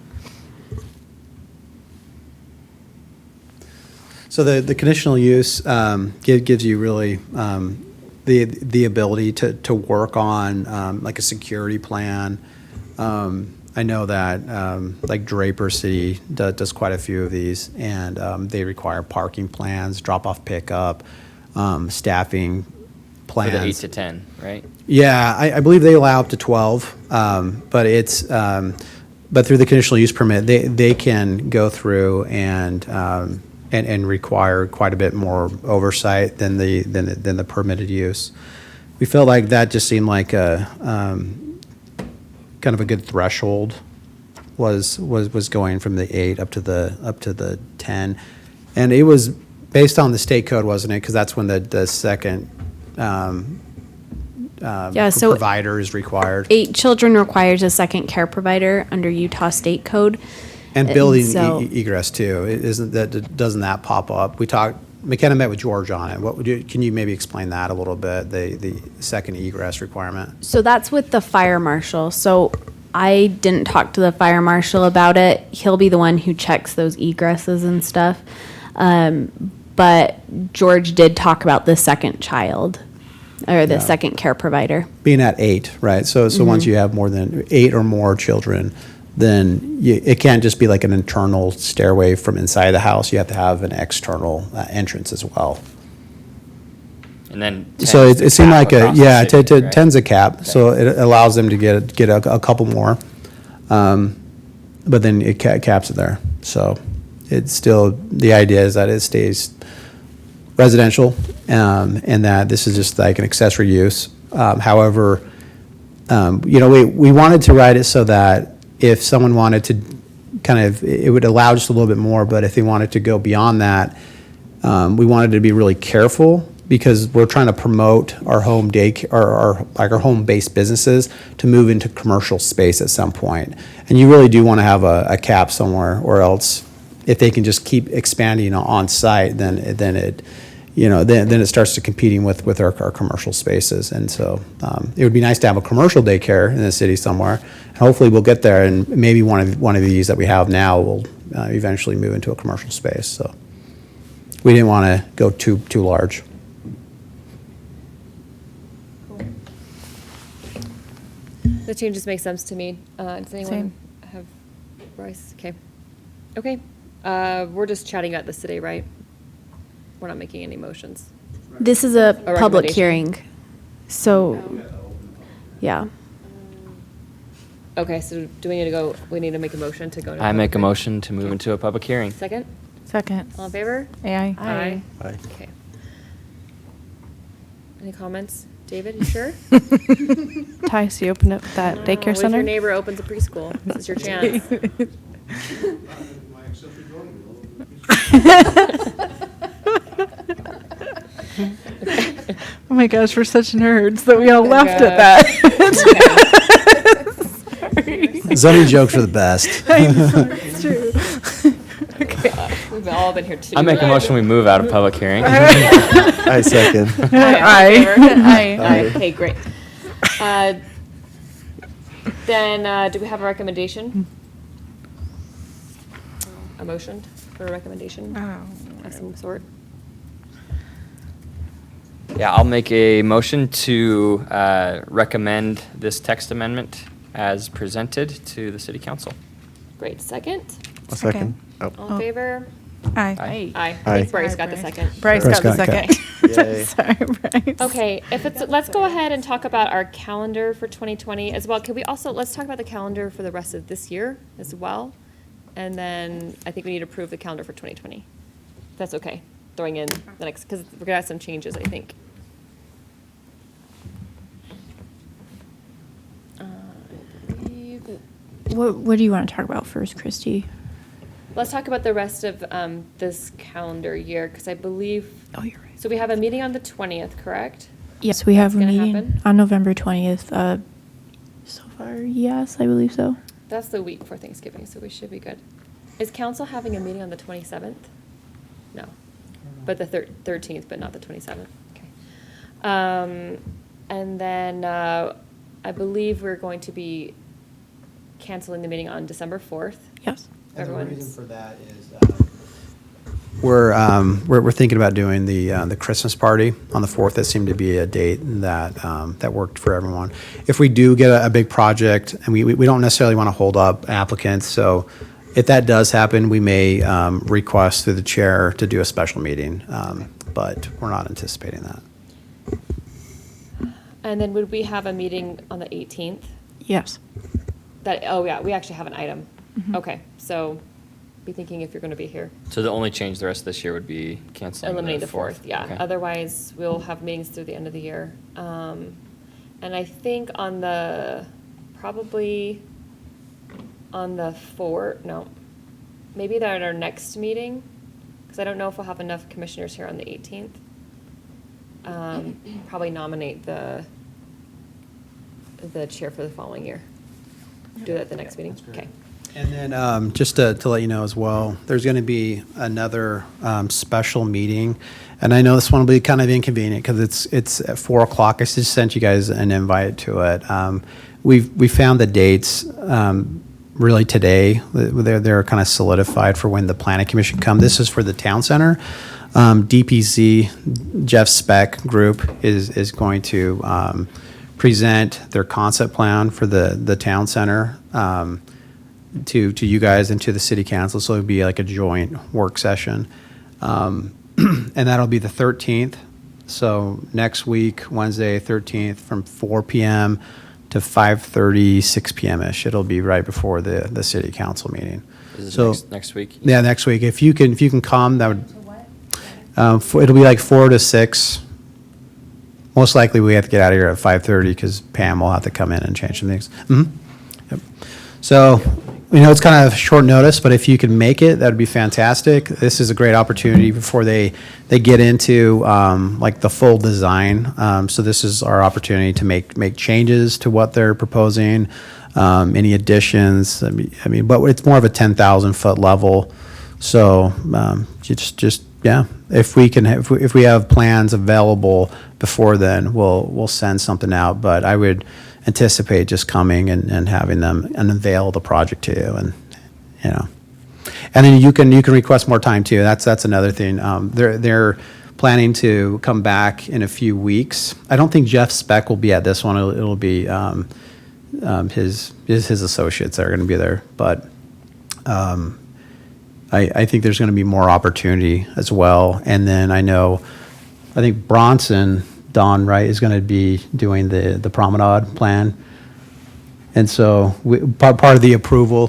S8: So the conditional use gives you really the ability to work on like a security plan. I know that like Draper City does quite a few of these, and they require parking plans, drop-off pickup, staffing
S3: For
S8: plans.
S3: the 8 to 10, right?
S8: Yeah, I believe they allow up to 12, but it's, but through the conditional use permit, they can go through and require quite a bit more oversight than the permitted use. We felt like that just seemed like a, kind of a good threshold was going from the 8 up to the 10. And it was based on the state code, wasn't it? Because that's when the second,
S1: Yeah, so
S8: provider is required.
S1: 8 children requires a second care provider under Utah State Code.
S8: And building
S1: so-
S8: egress too. Doesn't that pop up? McKenna met with George on it. Can you maybe explain that a little bit, the second egress requirement?
S1: So that's with the fire marshal. So I didn't talk to the fire marshal about it. He'll be the one who checks those egresses and stuff. But George did talk about the second child or the
S8: Yeah.
S1: second care provider.
S8: Being at 8, right? So once you have more than 8 or more children, then it can't just be like an internal stairway from inside the house. You have to have an external entrance as well.
S3: And then
S8: So
S3: 10's the
S8: it seemed
S3: cap
S8: like
S3: across the city, right?
S8: 10's a cap, so it allows them to get a couple more. But then it caps it there. So it's still, the idea is that it stays residential, and that this is just like an accessory use. However, we wanted to write it so that if someone wanted to kind of, it would allow just a little bit more, but if they wanted to go beyond that, we wanted to be really careful because we're trying to promote our home our home-based businesses to move into commercial space at some point. And you really do want to have a cap somewhere, or else if they can just keep expanding on site, then it starts to competing with our commercial spaces. And so it would be nice to have a commercial daycare in the city somewhere. And hopefully we'll get there, and maybe one of these that we have now will eventually move into a commercial space. So we didn't want to go too large.
S2: The changes make sense to me. Does anyone
S9: Same.
S2: have, Bryce? Okay. We're just chatting about this today, right? We're not making any motions.
S1: This is a public
S2: recommendation.
S1: hearing. So, yeah.
S2: Okay, so do we need to make a motion to go into?
S3: I make a
S2: public
S3: motion to move into a public hearing.
S2: hearing? Second?
S9: Second.
S2: All in favor?
S9: Aye.
S2: Aye.
S8: Aye.
S2: Okay. Any comments? David, you sure?
S5: Tice, you open up that
S2: What
S5: daycare
S2: if
S5: center?
S2: your neighbor opens a preschool? This is your chance.
S7: My accessory dwelling.
S9: Oh my gosh, we're such nerds that we all laughed at that.
S8: Zoning jokes are the best.
S9: It's true.
S2: We've all been here too.
S3: I make a motion, we move out of public hearing.
S4: I second.
S9: Aye. Aye.
S2: Okay, great. Then, do we have a recommendation? A motion for a recommendation of some sort?
S3: Yeah, I'll make a motion to recommend this text amendment as presented to the city council.
S2: Great, second?
S4: A second. Oh.
S2: All in favor?
S9: Aye.
S2: Aye.
S4: Aye.
S2: I think Bryce got the second.
S9: Bryce
S8: Bryce
S9: got the
S8: got it.
S9: second.
S4: Yay.
S9: Sorry, Bryce.
S2: Okay, let's go ahead and talk about our calendar for 2020 as well. Can we also, let's talk about the calendar for the rest of this year as well? And then I think we need to approve the calendar for 2020. If that's okay, throwing in the next, because we're gonna have some changes, I think. I believe
S6: What do you want to talk about first, Christy?
S2: Let's talk about the rest of this calendar year, because I believe,
S6: Oh, you're right.
S2: so we have a meeting on the 20th, correct?
S6: Yes, we have a
S2: That's gonna
S6: meeting
S2: happen?
S6: on November 20th. So far, yes, I believe so.
S2: That's the week before Thanksgiving, so we should be good. Is council having a meeting on the 27th? No, but the 13th, but not the 27th. Okay. And then I believe we're going to be canceling the meeting on December 4th.
S6: Yes.
S8: And the
S2: Everyone's-
S8: reason for that is we're thinking about doing the Christmas party on the 4th. That seemed to be a date that that worked for everyone. If we do get a big project, and we don't necessarily want to hold up applicants, so if that does happen, we may request through the chair to do a special meeting, but we're not anticipating that.
S2: And then would we have a meeting on the 18th?
S6: Yes.
S2: Oh yeah, we actually have an item.
S6: Mhm.
S2: Okay, so be thinking if you're going to be here.
S3: So the only change the rest of this year would be canceling
S2: Eliminating the 4th, yeah.
S3: Okay.
S2: Otherwise, we'll have meetings through the end of the year. And I think probably on the 4th, no, maybe that at our next meeting, because I don't know if we'll have enough commissioners here on the 18th. Probably nominate the chair for the following year. Do that at the next meeting?
S8: That's great.
S2: Okay.
S8: And then just to let you know as well, there's going to be another special meeting. And I know this one will be kind of inconvenient because it's at 4 o'clock. I just sent you guys an invite to it. We found the dates really today. They're kind of solidified for when the planning commission come. This is for the town center. DPZ, Jeff Speck Group is going to present their concept plan for the town center to you guys and to the city council. So it'd be like a joint work session. And that'll be the 13th. So next week, Wednesday, 13th, from 4 p.m. to 5:30, 6 p.m.-ish. It'll be right before the city council meeting.
S3: Is
S8: So
S3: this next week?
S8: yeah, next week. If you can come, that would. It'll be like 4 to 6. Most likely we have to get out of here at 5:30 because Pam will have to come in and change some things. Yep. So, it's kind of short notice, but if you can make it, that'd be fantastic. This is a great opportunity before they get into like the full design. So this is our opportunity to make changes to what they're proposing, any additions. I mean, but it's more of a 10,000-foot level. So just yeah, if we have plans available before then, we'll send something out. But I would anticipate just coming and having them and unveil the project to you, and and then you can request more time too. That's another thing. They're planning to come back in a few weeks. I don't think Jeff Speck will be at this one. It'll be his associates that are going to be there, but. I think there's going to be more opportunity as well. And then I think Bronson, Don, right, is going to be doing the promenade plan. And so part of the approval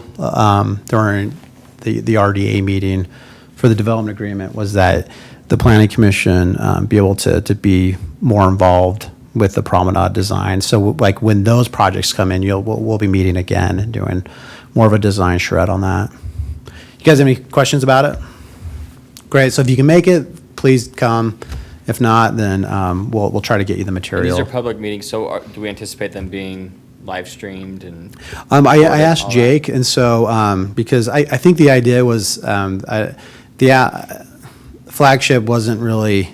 S8: during the RDA meeting for the development agreement was that the planning commission be able to be more involved with the promenade design. So like when those projects come in, we'll be meeting again and doing more of a design shred on that. You guys have any questions about it? Great. So if you can make it, please come. If not, then we'll try to get you the
S3: And
S8: material.
S3: these are public meetings, so do we anticipate them being live streamed and?
S8: I asked
S3: all that?
S8: Jake, and so because I think the idea was the flagship wasn't really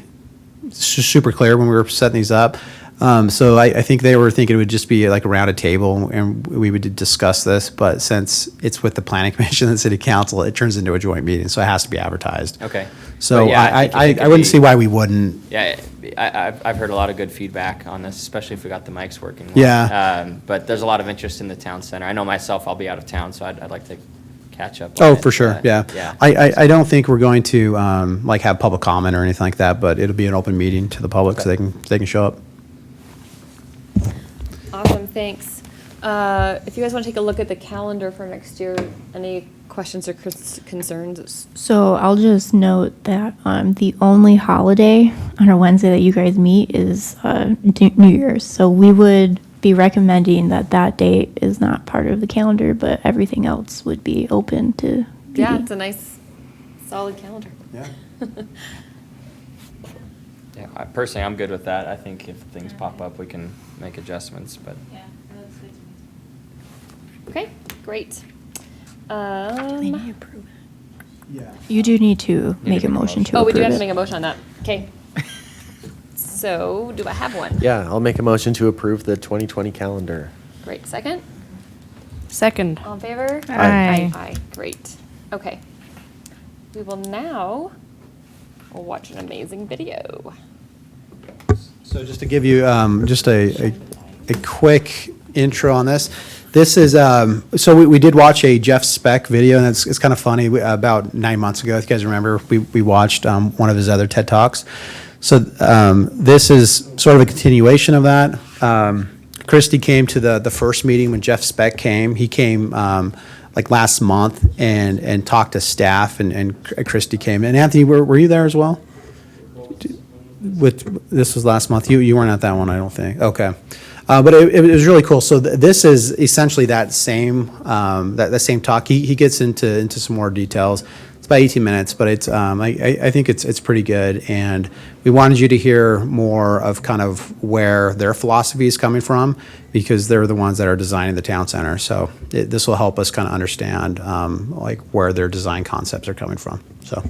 S8: super clear when we were setting these up. So I think they were thinking it would just be like around a table and we would discuss this, but since it's with the planning commission and the city council, it turns into a joint meeting, so it has to be advertised.
S3: Okay.
S8: So
S3: But yeah, think it
S8: I
S3: could
S8: wouldn't
S3: be-
S8: see why we wouldn't.
S3: Yeah, I've heard a lot of good feedback on this, especially if we got the mics working. well.
S8: Yeah.
S3: But there's a lot of interest in the town center. I know myself, I'll be out of town, so I'd like to catch up.
S8: Oh,
S3: on it,
S8: for sure,
S3: but,
S8: yeah.
S3: Yeah.
S8: I don't think we're going to like have public comment or anything like that, but it'll be an open meeting to the public so
S3: Okay.
S8: they can show up.
S2: Awesome, thanks. If you guys want to take a look at the calendar for next year, any questions or concerns?
S6: So I'll just note that the only holiday on a Wednesday that you guys meet is New Year's. So we would be recommending that date is not part of the calendar, but everything else would be open to
S2: Yeah, it's a nice, solid calendar.
S8: Yeah.
S3: Yeah, personally, I'm good with that. I think if things pop up, we can make adjustments, but.
S2: Okay, great.
S6: They need to approve it. Yeah. You do need to make a motion to
S2: Oh,
S6: approve
S2: we do have to
S6: it.
S2: make a motion on that. Okay. So, do I have one?
S4: Yeah, I'll make a motion to approve the 2020 calendar.
S2: Great, second?
S5: Second.
S2: All in favor?
S5: Aye.
S2: Aye, great. Okay. We will now watch an amazing video.
S8: So just to give you just a quick intro on this. This is, so we did watch a Jeff Speck video, and it's kind of funny. About 9 months ago, if you guys remember, we watched one of his other TED Talks. So this is sort of a continuation of that. Christy came to the first meeting when Jeff Speck came. He came like last month and talked to staff, and Christy came. And Anthony, were you there as well? This was last month. You weren't at that one, I don't think. Okay. But it was really cool. So this is essentially that same that same talk. He gets into some more details. It's about 18 minutes, but it's I think it's pretty good. And we wanted you to hear more of kind of where their philosophy is coming from, because they're the ones that are designing the town center. So this will help us kind of understand like where their design concepts are coming from. So.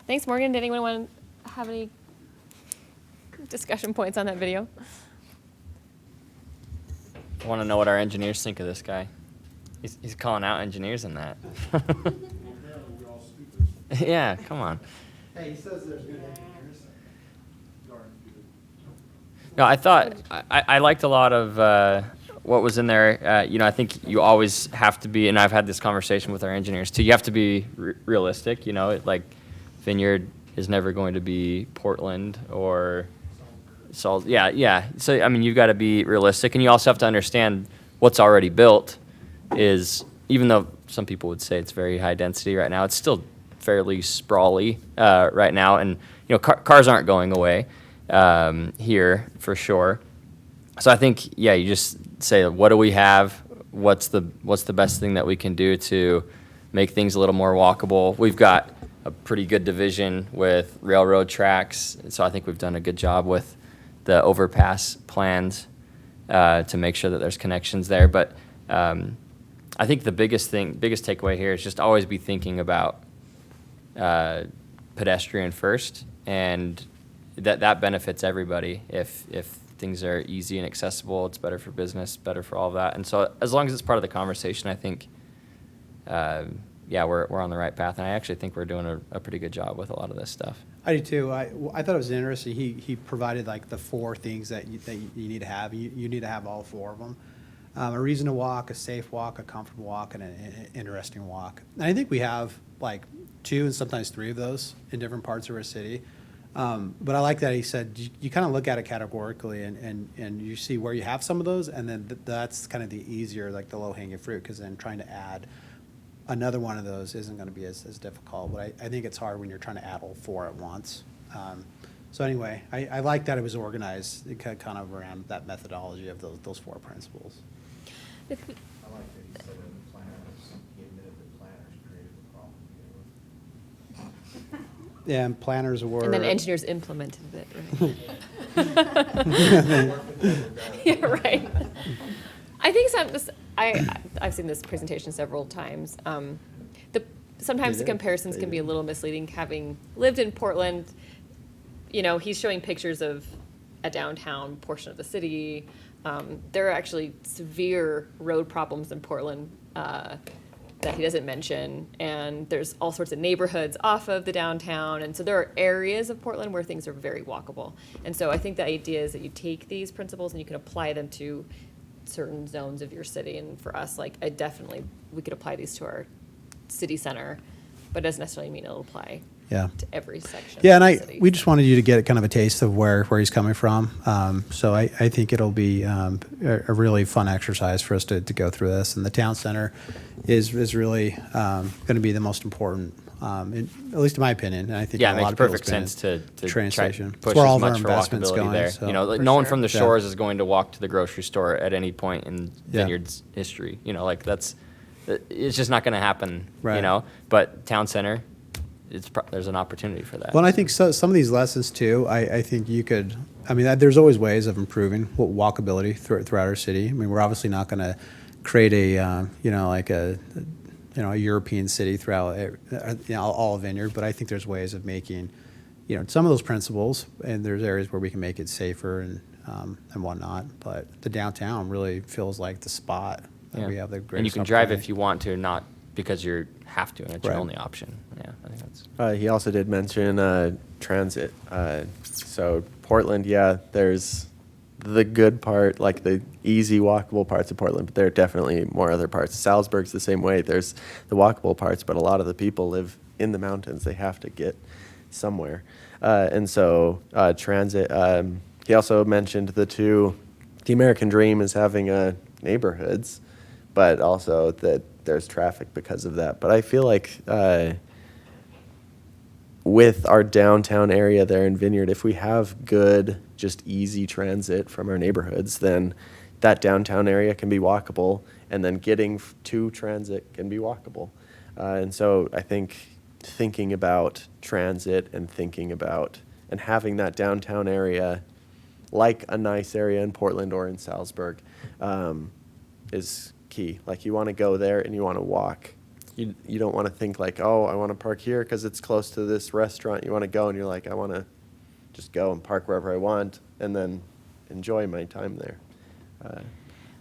S2: Thanks, Morgan. Did anyone want to have any discussion points on that video?
S3: I want to know what our engineers think of this guy. He's calling out engineers in that. Yeah, come on.
S8: Hey, he says there's good engineers.
S3: No, I thought I liked a lot of what was in there. You know, I think you always have to be, and I've had this conversation with our engineers too. You have to be realistic. You know, like Vineyard is never going to be Portland or Salt. Yeah, yeah. So I mean, you've got to be realistic, and you also have to understand what's already built is, even though some people would say it's very high density right now, it's still fairly sprawly right now, and you know, cars aren't going away here for sure. So I think, yeah, you just say, what do we have? What's the best thing that we can do to make things a little more walkable? We've got a pretty good division with railroad tracks, so I think we've done a good job with the overpass plans to make sure that there's connections there. But I think the biggest takeaway here is just always be thinking about pedestrian first, and that benefits everybody. If things are easy and accessible, it's better for business, better for all of that. And so as long as it's part of the conversation, I think, yeah, we're on the right path. And I actually think we're doing a pretty good job with a lot of this stuff.
S8: I do too. I thought it was interesting. He provided like the 4 things that you need to have. You need to have all 4 of them. A reason to walk, a safe walk, a comfortable walk, and an interesting walk. And I think we have like 2 and sometimes 3 of those in different parts of our city. But I like that he said you kind of look at it categorically and you see where you have some of those, and then that's kind of the easier, like the low-hanging fruit, because then trying to add another one of those isn't going to be as difficult. But I think it's hard when you're trying to add all 4 at once. So anyway, I like that it was organized kind of around that methodology of those 4 principles.
S11: I like that he said in the planners, he admitted that planners created the problem.
S8: Yeah, and planners were.
S2: And then engineers implemented it, right? Yeah, right. I think I've seen this presentation several times. Sometimes the comparisons can be a little misleading. Having lived in Portland, you know, he's showing pictures of a downtown portion of the city. There are actually severe road problems in Portland that he doesn't mention, and there's all sorts of neighborhoods off of the downtown, and so there are areas of Portland where things are very walkable. And so I think the idea is that you take these principles and you can apply them to certain zones of your city. And for us, like, we could apply these to our city center, but it doesn't necessarily mean it'll apply
S8: Yeah.
S2: to every section.
S8: Yeah,
S2: of
S8: and
S2: the city.
S8: we just wanted you to get kind of a taste of where he's coming from. So I think it'll be a really fun exercise for us to go through this. And the town center is really going to be the most important, at least in my opinion. And I think
S3: Yeah,
S8: in
S3: it
S8: a
S3: makes
S8: lot of people's
S3: perfect sense to
S8: train
S3: try
S8: station.
S3: push
S8: It's where all
S3: as
S8: of our
S3: much for
S8: investments
S3: walkability
S8: going.
S3: there.
S8: So.
S3: You know, like,
S2: For
S3: no one
S2: sure.
S3: from the
S8: Yeah.
S3: shores is going to walk to the grocery store at any point in
S8: Yeah.
S3: Vineyard's history. You know, like it's just not going to happen.
S8: Right.
S3: You know, but town center, there's an opportunity for that.
S8: Well, and I think some of these lessons too, I think you could, there's always ways of improving walkability throughout our city. I mean, we're obviously not going to create a European city throughout all of Vineyard, but I think there's ways of making, some of those principles, and there's areas where we can make it safer and whatnot. But the downtown really feels like the spot that we have the greatest
S3: and you can drive
S8: opportunity.
S3: if you want to, not because you have to, and it's your
S8: Right.
S3: only option. Yeah, I think that's.
S4: He also did mention transit. So Portland, yeah, there's the good part, like the easy walkable parts of Portland, but there are definitely more other parts. Salzburg's the same way. There's the walkable parts, but a lot of the people live in the mountains. They have to get somewhere. And so transit, he also mentioned the American dream is having neighborhoods, but also that there's traffic because of that. But I feel like with our downtown area there in Vineyard, if we have good, just easy transit from our neighborhoods, then that downtown area can be walkable, and then getting to transit can be walkable. And so I think thinking about transit and and having that downtown area like a nice area in Portland or in Salzburg is key. Like, you want to go there and you want to walk you don't want to think like, oh, I want to park here because it's close to this restaurant. You want to go and you're like, I want to just go and park wherever I want and then enjoy my time there.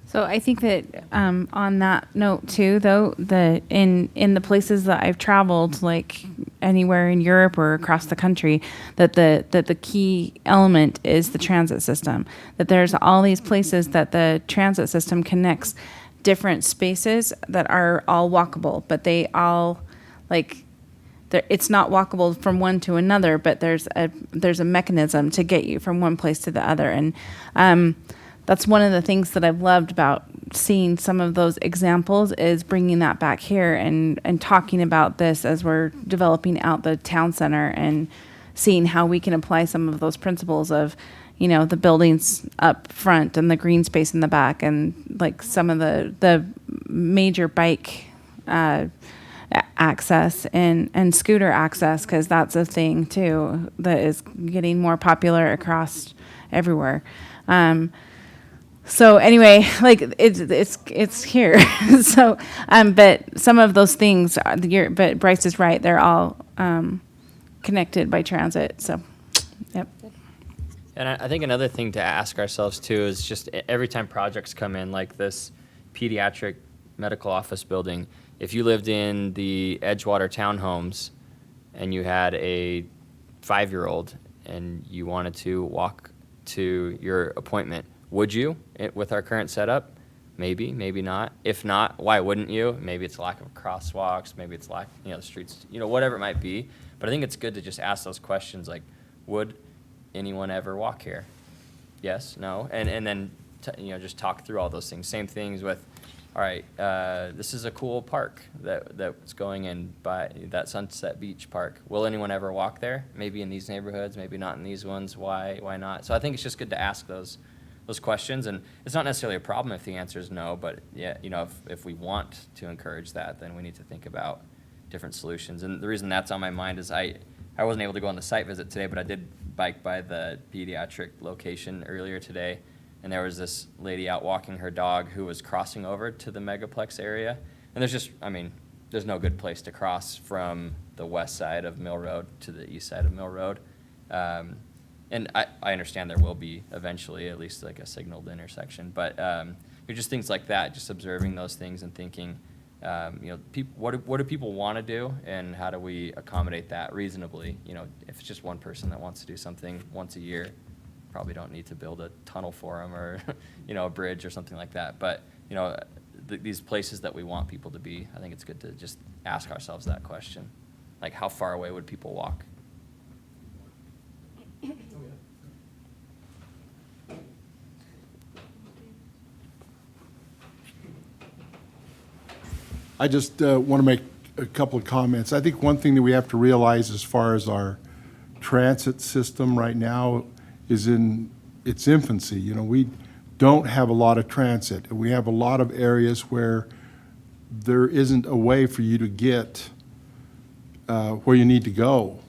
S9: So I think that on that note too, though, in the places that I've traveled, like anywhere in Europe or across the country, that the key element is the transit system. That there's all these places that the transit system connects different spaces that are all walkable, but they all it's not walkable from one to another, but there's a mechanism to get you from one place to the other, and that's one of the things that I've loved about seeing some of those examples is bringing that back here and talking about this as we're developing out the town center and seeing how we can apply some of those principles of, the buildings up front and the green space in the back and like some of the major bike access and scooter access, because that's a thing too that is getting more popular across everywhere. So anyway, like it's here. So, but some of those things, but Bryce is right. They're all connected by transit. So, yep.
S3: And I think another thing to ask ourselves too is just every time projects come in, like this pediatric medical office building, if you lived in the Edgewater townhomes and you had a 5-year-old and you wanted to walk to your appointment, would you, with our current setup? Maybe, maybe not. If not, why wouldn't you? Maybe it's lack of crosswalks, maybe it's lack, the streets, whatever it might be. But I think it's good to just ask those questions like, would anyone ever walk here? Yes, no, and then just talk through all those things. Same things with, all right, this is a cool park that's going in by that Sunset Beach Park. Will anyone ever walk there? Maybe in these neighborhoods, maybe not in these ones. Why not? So I think it's just good to ask those questions, and it's not necessarily a problem if the answer is no, but yeah, if we want to encourage that, then we need to think about different solutions. And the reason that's on my mind is I wasn't able to go on the site visit today, but I did bike by the pediatric location earlier today, and there was this lady out walking her dog who was crossing over to the Megaplex area, and there's no good place to cross from the west side of Mill Road to the east side of Mill Road. And I understand there will be eventually at least like a signaled intersection, but just things like that, just observing those things and thinking, what do people want to do, and how do we accommodate that reasonably? If it's just one person that wants to do something once a year, probably don't need to build a tunnel for them or a bridge or something like that. But these places that we want people to be, I think it's good to just ask ourselves that question, like how far away would people walk?
S12: I just want to make a couple of comments. I think one thing that we have to realize as far as our transit system right now is in its infancy. We don't have a lot of transit, and we have a lot of areas where there isn't a way for you to get where you need to go.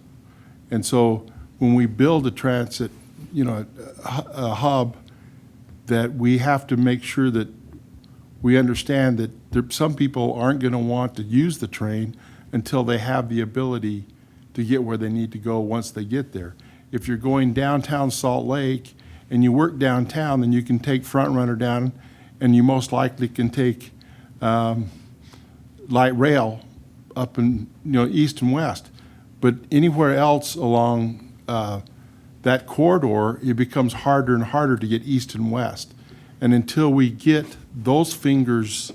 S12: And so when we build a transit, a hub, that we have to make sure that we understand that some people aren't going to want to use the train until they have the ability to get where they need to go once they get there. If you're going downtown Salt Lake and you work downtown, then you can take Front Runner down, and you most likely can take light rail up in east and west. But anywhere else along that corridor, it becomes harder and harder to get east and west. And until we get those fingers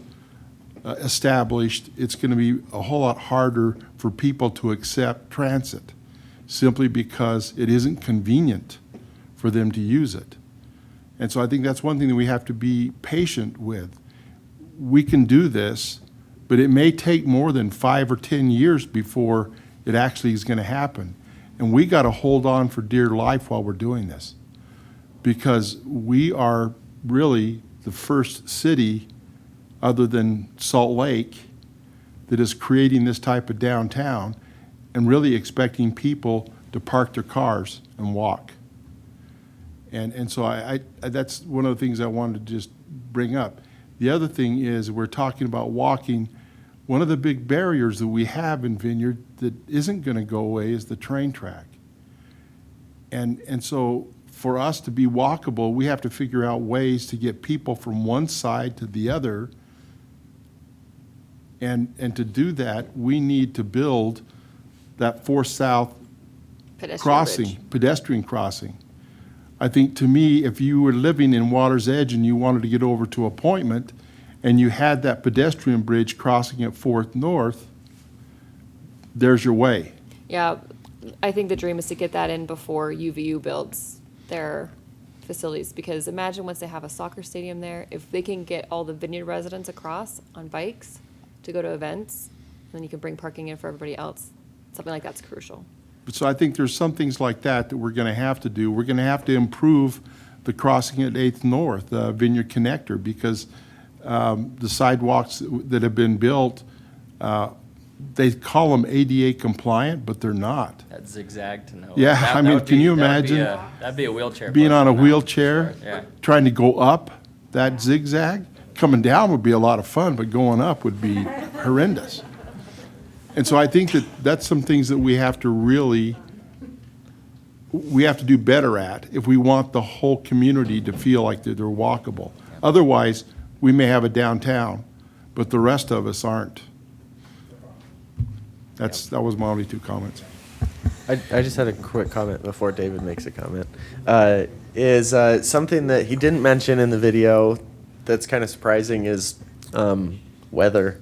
S12: established, it's going to be a whole lot harder for people to accept transit, simply because it isn't convenient for them to use it. And so I think that's one thing that we have to be patient with. We can do this, but it may take more than 5 or 10 years before it actually is going to happen. And we got to hold on for dear life while we're doing this, because we are really the first city other than Salt Lake that is creating this type of downtown and really expecting people to park their cars and walk. And so I that's one of the things I wanted to just bring up. The other thing is, we're talking about walking. one of the big barriers that we have in Vineyard that isn't going to go away is the train track. And so for us to be walkable, we have to figure out ways to get people from one side to the other. And to do that, we need to build that 4 South pedestrian crossing. I think, to me, if you were living in Water's Edge and you wanted to get over to Appointment and you had that pedestrian bridge crossing at 4th North, there's your way.
S2: Yeah, I think the dream is to get that in before UVU builds their facilities, because imagine once they have a soccer stadium there, if they can get all the Vineyard residents across on bikes to go to events, then you can bring parking in for everybody else. Something like that's crucial.
S12: So I think there's some things like that we're going to have to do. We're going to have to improve the crossing at 8th North, Vineyard Connector, because the sidewalks that have been built, they call them ADA compliant, but they're not.
S3: That zigzag to know.
S12: Yeah, I mean, can you imagine
S3: that'd be a wheelchair.
S12: being on a
S3: person now.
S12: wheelchair,
S3: Yeah.
S12: trying to go up that zigzag? Coming down would be a lot of fun, but going up would be horrendous. And so I think that's some things that we have to do better at if we want the whole community to feel like they're walkable. Otherwise, we may have a downtown, but the rest of us aren't. That was my only 2 comments.
S4: I just had a quick comment before David makes a comment. Is something that he didn't mention in the video that's kind of surprising is weather.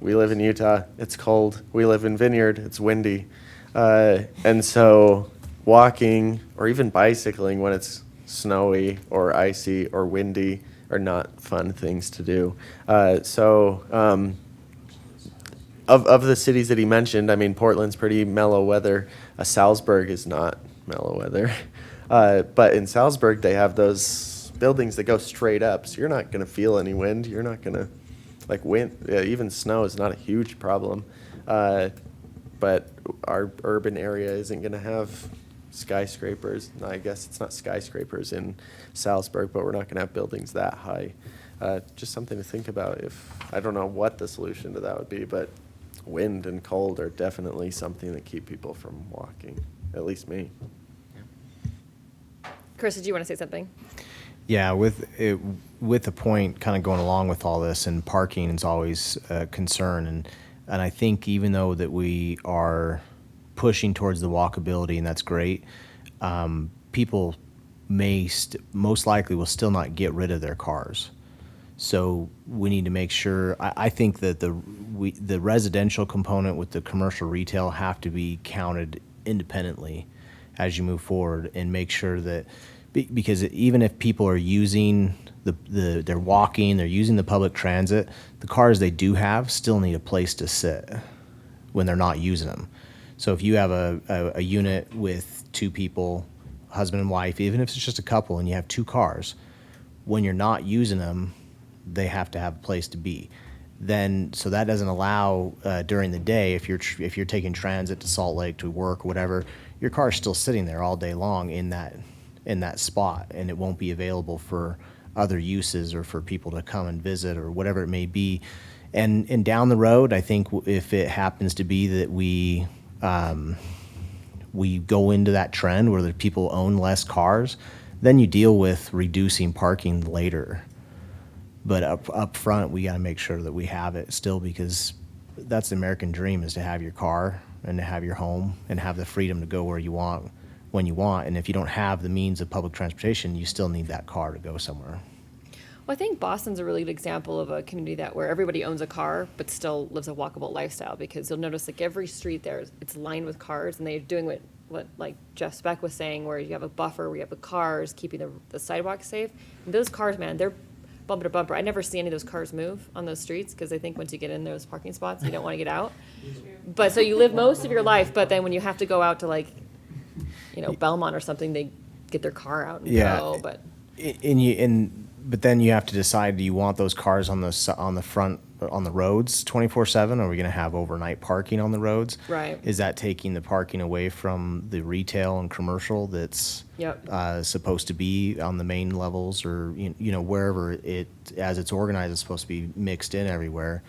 S4: We live in Utah. It's cold. We live in Vineyard. It's windy. And so walking or even bicycling when it's snowy or icy or windy are not fun things to do. Of the cities that he mentioned, I mean, Portland's pretty mellow weather. Salzburg is not mellow weather. But in Salzburg, they have those buildings that go straight up, so you're not going to feel any wind. You're not going to, wind, even snow is not a huge problem. But our urban area isn't going to have skyscrapers. I guess it's not skyscrapers in Salzburg, but we're not going to have buildings that high. Just something to think about. I don't know what the solution to that would be, but wind and cold are definitely something that keep people from walking, at least me.
S2: Chris, did you want to say something?
S11: Yeah, with the point kind of going along with all this, and parking is always a concern, and I think even though that we are pushing towards the walkability, and that's great, people most likely will still not get rid of their cars. So we need to make sure. I think that the residential component with the commercial retail have to be counted independently as you move forward, and make sure that, because even if people are using they're walking, they're using the public transit, the cars they do have still need a place to sit when they're not using them. So if you have a unit with 2 people, husband and wife, even if it's just a couple, and you have 2 cars, when you're not using them, they have to have a place to be. So that doesn't allow during the day, if you're taking transit to Salt Lake to work or whatever, your car's still sitting there all day long in that spot, and it won't be available for other uses or for people to come and visit or whatever it may be. And down the road, I think if it happens to be that we go into that trend where the people own less cars, then you deal with reducing parking later. But up front, we got to make sure that we have it still, because that's the American dream, is to have your car and to have your home and have the freedom to go where you want, when you want. And if you don't have the means of public transportation, you still need that car to go somewhere.
S2: Well, I think Boston's a really good example of a community where everybody owns a car but still lives a walkable lifestyle, because you'll notice every street there, it's lined with cars, and they're doing what like Jeff Speck was saying, where you have a buffer, where you have the cars keeping the sidewalks safe. And those cars, man, they're bumper to bumper. I never see any of those cars move on those streets, because I think once you get in those parking spots, you don't want to get out. But so you live most of your life, but then when you have to go out to Belmont or something, they get their car out and go. But
S11: but then you have to decide: do you want those cars on the front on the roads 24/7? Or are we going to have overnight parking on the roads?
S2: Right.
S11: Is that taking the parking away from the retail and commercial that's supposed to be on the main levels, or wherever as it's organized, it's supposed to be mixed in everywhere?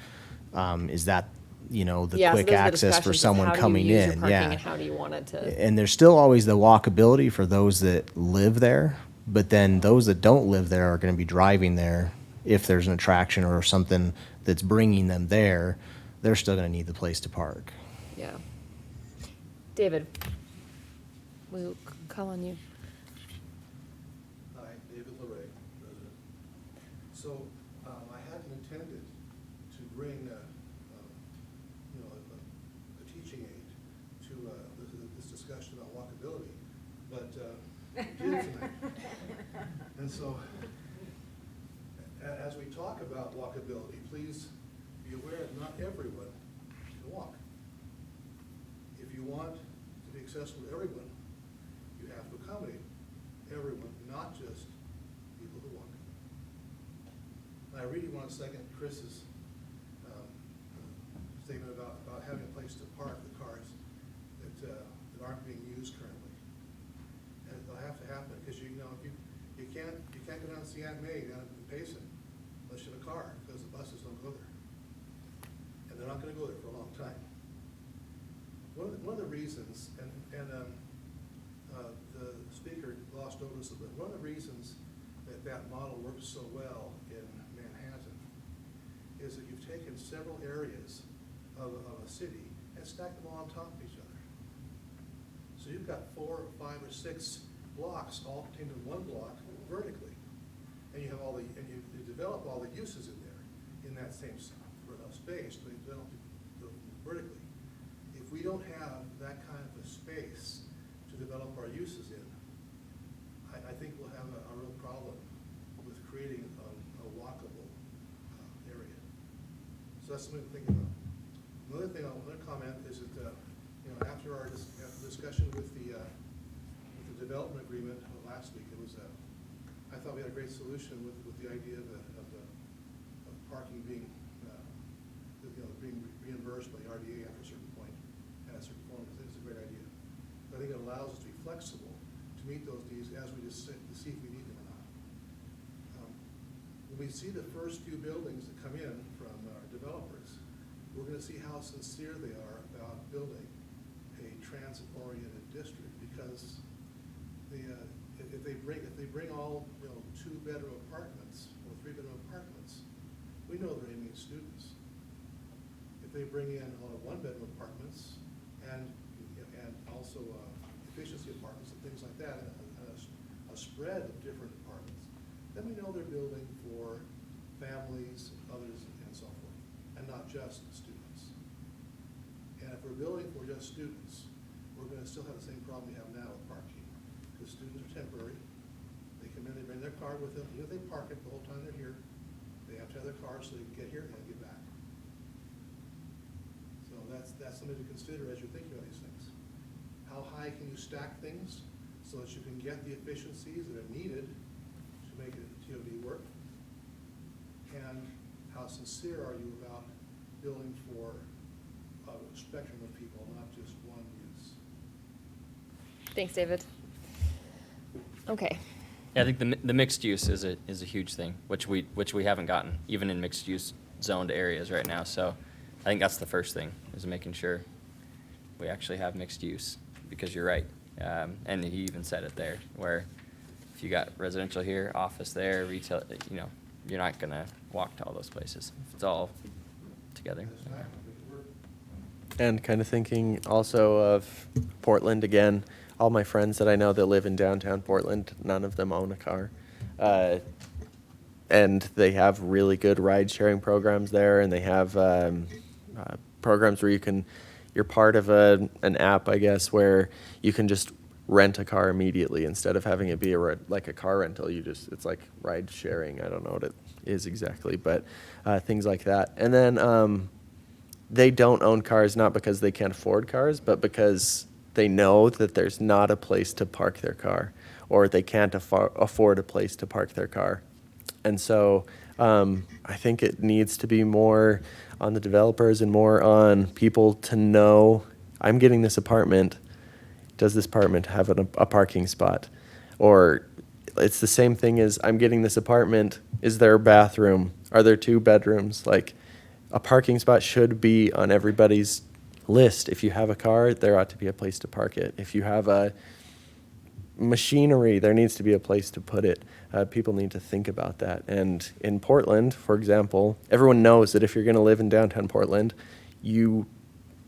S11: Is that, you know, the
S2: Yeah, so
S11: quick
S2: those are the
S11: access for
S2: discussions, is
S11: someone
S2: how do you
S11: coming
S2: use your
S11: in?
S2: parking
S11: Yeah.
S2: and how do you want it to?
S11: And there's still always the walkability for those that live there, but then those that don't live there are going to be driving there. If there's an attraction or something that's bringing them there, they're still going to need the place to park.
S2: Yeah. David, we'll call on you.
S13: Hi, David LeRae, President. So I hadn't intended to bring, a teaching aid to this discussion about walkability, but we did tonight. And so, as we talk about walkability, please be aware that not everyone can walk. If you want to be accessible to everyone, you have to accommodate everyone, not just people who walk. And I really want to second Chris's statement about having a place to park the cars that aren't being used currently. And it'll have to happen, because you can't go down to see Aunt May down in Payson unless you have a car, because the buses don't go there. And they're not going to go there for a long time. One of the reasons, and the speaker glossed over this a bit, one of the reasons that model works so well in Manhattan is that you've taken several areas of a city and stacked them all on top of each other. So you've got 4 or 5 or 6 blocks all contained in one block vertically. And you have you develop all the uses in there in that same space, but you develop it vertically. If we don't have that kind of a space to develop our uses in, I think we'll have a real problem with creating a walkable area. So that's something to think about. Another thing I want to comment is that after our discussion with the development agreement last week, I thought we had a great solution with the idea of parking being being reimbursed by the RDA after a certain point and at a certain point. It's a great idea. But I think it allows us to be flexible to meet those needs as we just to see if we need them or not. When we see the first few buildings that come in from our developers, we're going to see how sincere they are about building a transit-oriented district, because if they bring all 2-bedroom apartments or 3-bedroom apartments, we know they're aiming at students. If they bring in a lot of 1-bedroom apartments and also efficiency apartments and things like that, and a spread of different apartments, then we know they're building for families, others, and so forth, and not just students. And if we're building for just students, we're going to still have the same problem we have now with parking, because students are temporary. They come in, they bring their car with them. Even if they park it the whole time they're here, they have to have their car so they can get here and get back. So that's something to consider as you're thinking about these things. How high can you stack things so that you can get the efficiencies that are needed to make a TOD work? And how sincere are you about building for a spectrum of people, not just one use?
S2: Thanks, David. Okay.
S3: Yeah, I think the mixed use is a huge thing, which we haven't gotten even in mixed use zoned areas right now. So I think that's the first thing, is making sure we actually have mixed use, because you're right. And he even said it there, where if you got residential here, office there, retail, you're not gonna walk to all those places if it's all together.
S4: And kind of thinking also of Portland again. All my friends that I know that live in downtown Portland, none of them own a car. And they have really good ride-sharing programs there, and they have programs where you're part of an app, I guess, where you can just rent a car immediately instead of having it be like a car rental. It's like ride-sharing. I don't know what it is exactly, but things like that. And then they don't own cars, not because they can't afford cars, but because they know that there's not a place to park their car, or they can't afford a place to park their car. And so I think it needs to be more on the developers and more on people to know, I'm getting this apartment. Does this apartment have a parking spot? Or it's the same thing as, I'm getting this apartment. Is there a bathroom? Are there 2 bedrooms? Like, a parking spot should be on everybody's list. If you have a car, there ought to be a place to park it. If you have a machinery, there needs to be a place to put it. People need to think about that. And in Portland, for example, everyone knows that if you're going to live in downtown Portland, you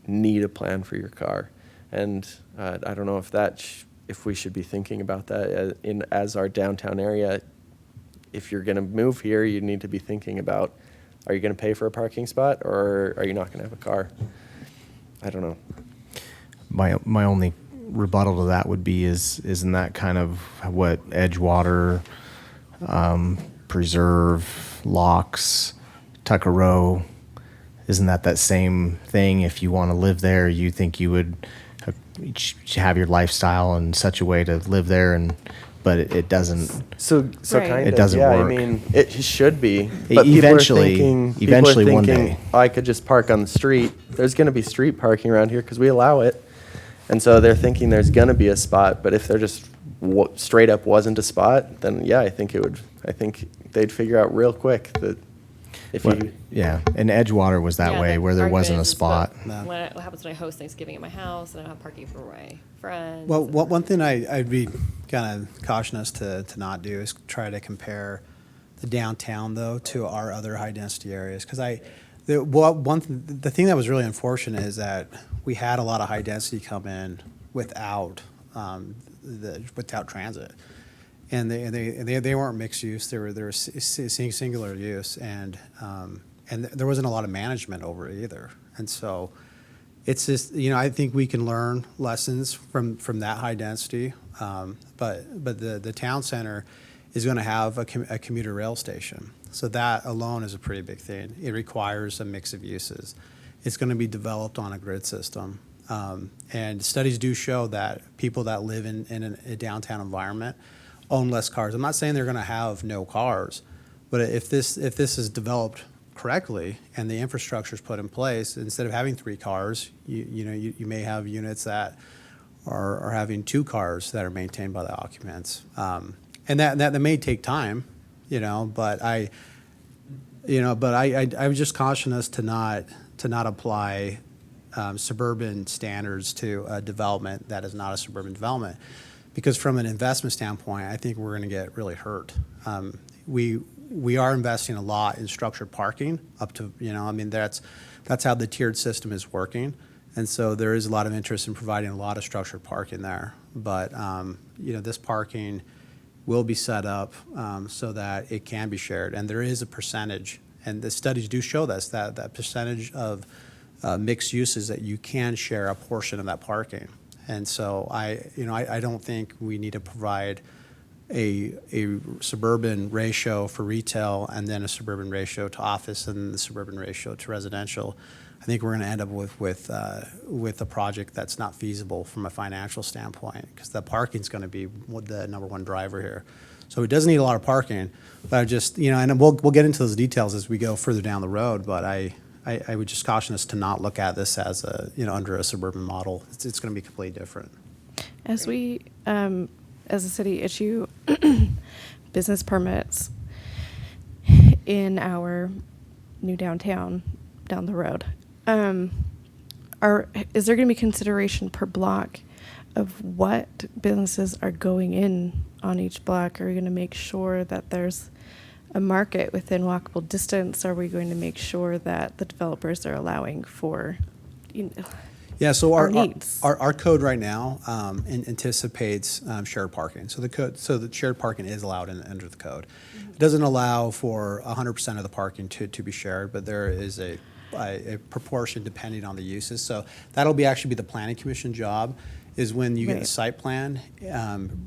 S4: need a plan for your car. And I don't know if if we should be thinking about that as our downtown area. If you're going to move here, you need to be thinking about, are you going to pay for a parking spot, or are you not going to have a car? I don't know.
S11: My only rebuttal to that would be isn't that kind of what Edgewater, Preserve, Locks, Tucker Row, isn't that same thing? If you want to live there, you think you would have your lifestyle in such a way to live there, but it doesn't.
S4: So
S2: Right.
S4: kind of.
S11: It doesn't
S4: yeah,
S11: work.
S4: I mean, it should be. But
S11: Eventually-
S4: people are
S11: eventually one
S4: thinking,
S11: day.
S4: oh, I could just park on the street. There's going to be street parking around here because we allow it. And so they're thinking there's going to be a spot. But if there just straight up wasn't a spot, then yeah, I think they'd figure out real quick that if you.
S11: Yeah, and Edgewater was that way, where there wasn't a spot.
S2: What happens when I host Thanksgiving at my house and I don't have parking for my friends?
S8: Well, one thing I'd be kind of cautious to not do is try to compare the downtown, though, to our other high-density areas. Because the thing that was really unfortunate is that we had a lot of high-density come in without transit. And they weren't mixed use. They were singular use, and there wasn't a lot of management over it either. And so it's just, I think we can learn lessons from that high density. But the town center is going to have a commuter rail station. So that alone is a pretty big thing. It requires a mix of uses. It's going to be developed on a grid system. And studies do show that people that live in a downtown environment own less cars. I'm not saying they're going to have no cars, but if this is developed correctly and the infrastructure is put in place, instead of having 3 cars, you may have units that are having 2 cars that are maintained by the occupants, and that may take time, But I would just caution us to not apply suburban standards to a development that is not a suburban development. Because from an investment standpoint, I think we're going to get really hurt. We are investing a lot in structured parking up to, that's how the tiered system is working. And so there is a lot of interest in providing a lot of structured parking there. But, this parking will be set up so that it can be shared. And there is a percentage, and the studies do show this, that percentage of mixed uses that you can share a portion of that parking. And so I don't think we need to provide a suburban ratio for retail and then a suburban ratio to office and the suburban ratio to residential. I think we're going to end up with a project that's not feasible from a financial standpoint, because the parking's going to be the number one driver here. So it does need a lot of parking, but I just, and we'll get into those details as we go further down the road, but I would just caution us to not look at this as under a suburban model. It's going to be completely different.
S5: As we, as a city, issue business permits in our new downtown down the road, is there going to be consideration per block of what businesses are going in on each block? Are we going to make sure that there's a market within walkable distance? Are we going to make sure that the developers are allowing for,
S8: Yeah, so
S5: our needs?
S8: Our code right now anticipates shared parking. So the shared parking is allowed under the code.
S5: Mm-hmm.
S8: It doesn't allow for 100% of the parking to be shared, but there is a proportion depending on the uses. So that'll actually be the planning commission job, is when you get the
S5: Right.
S8: site plan,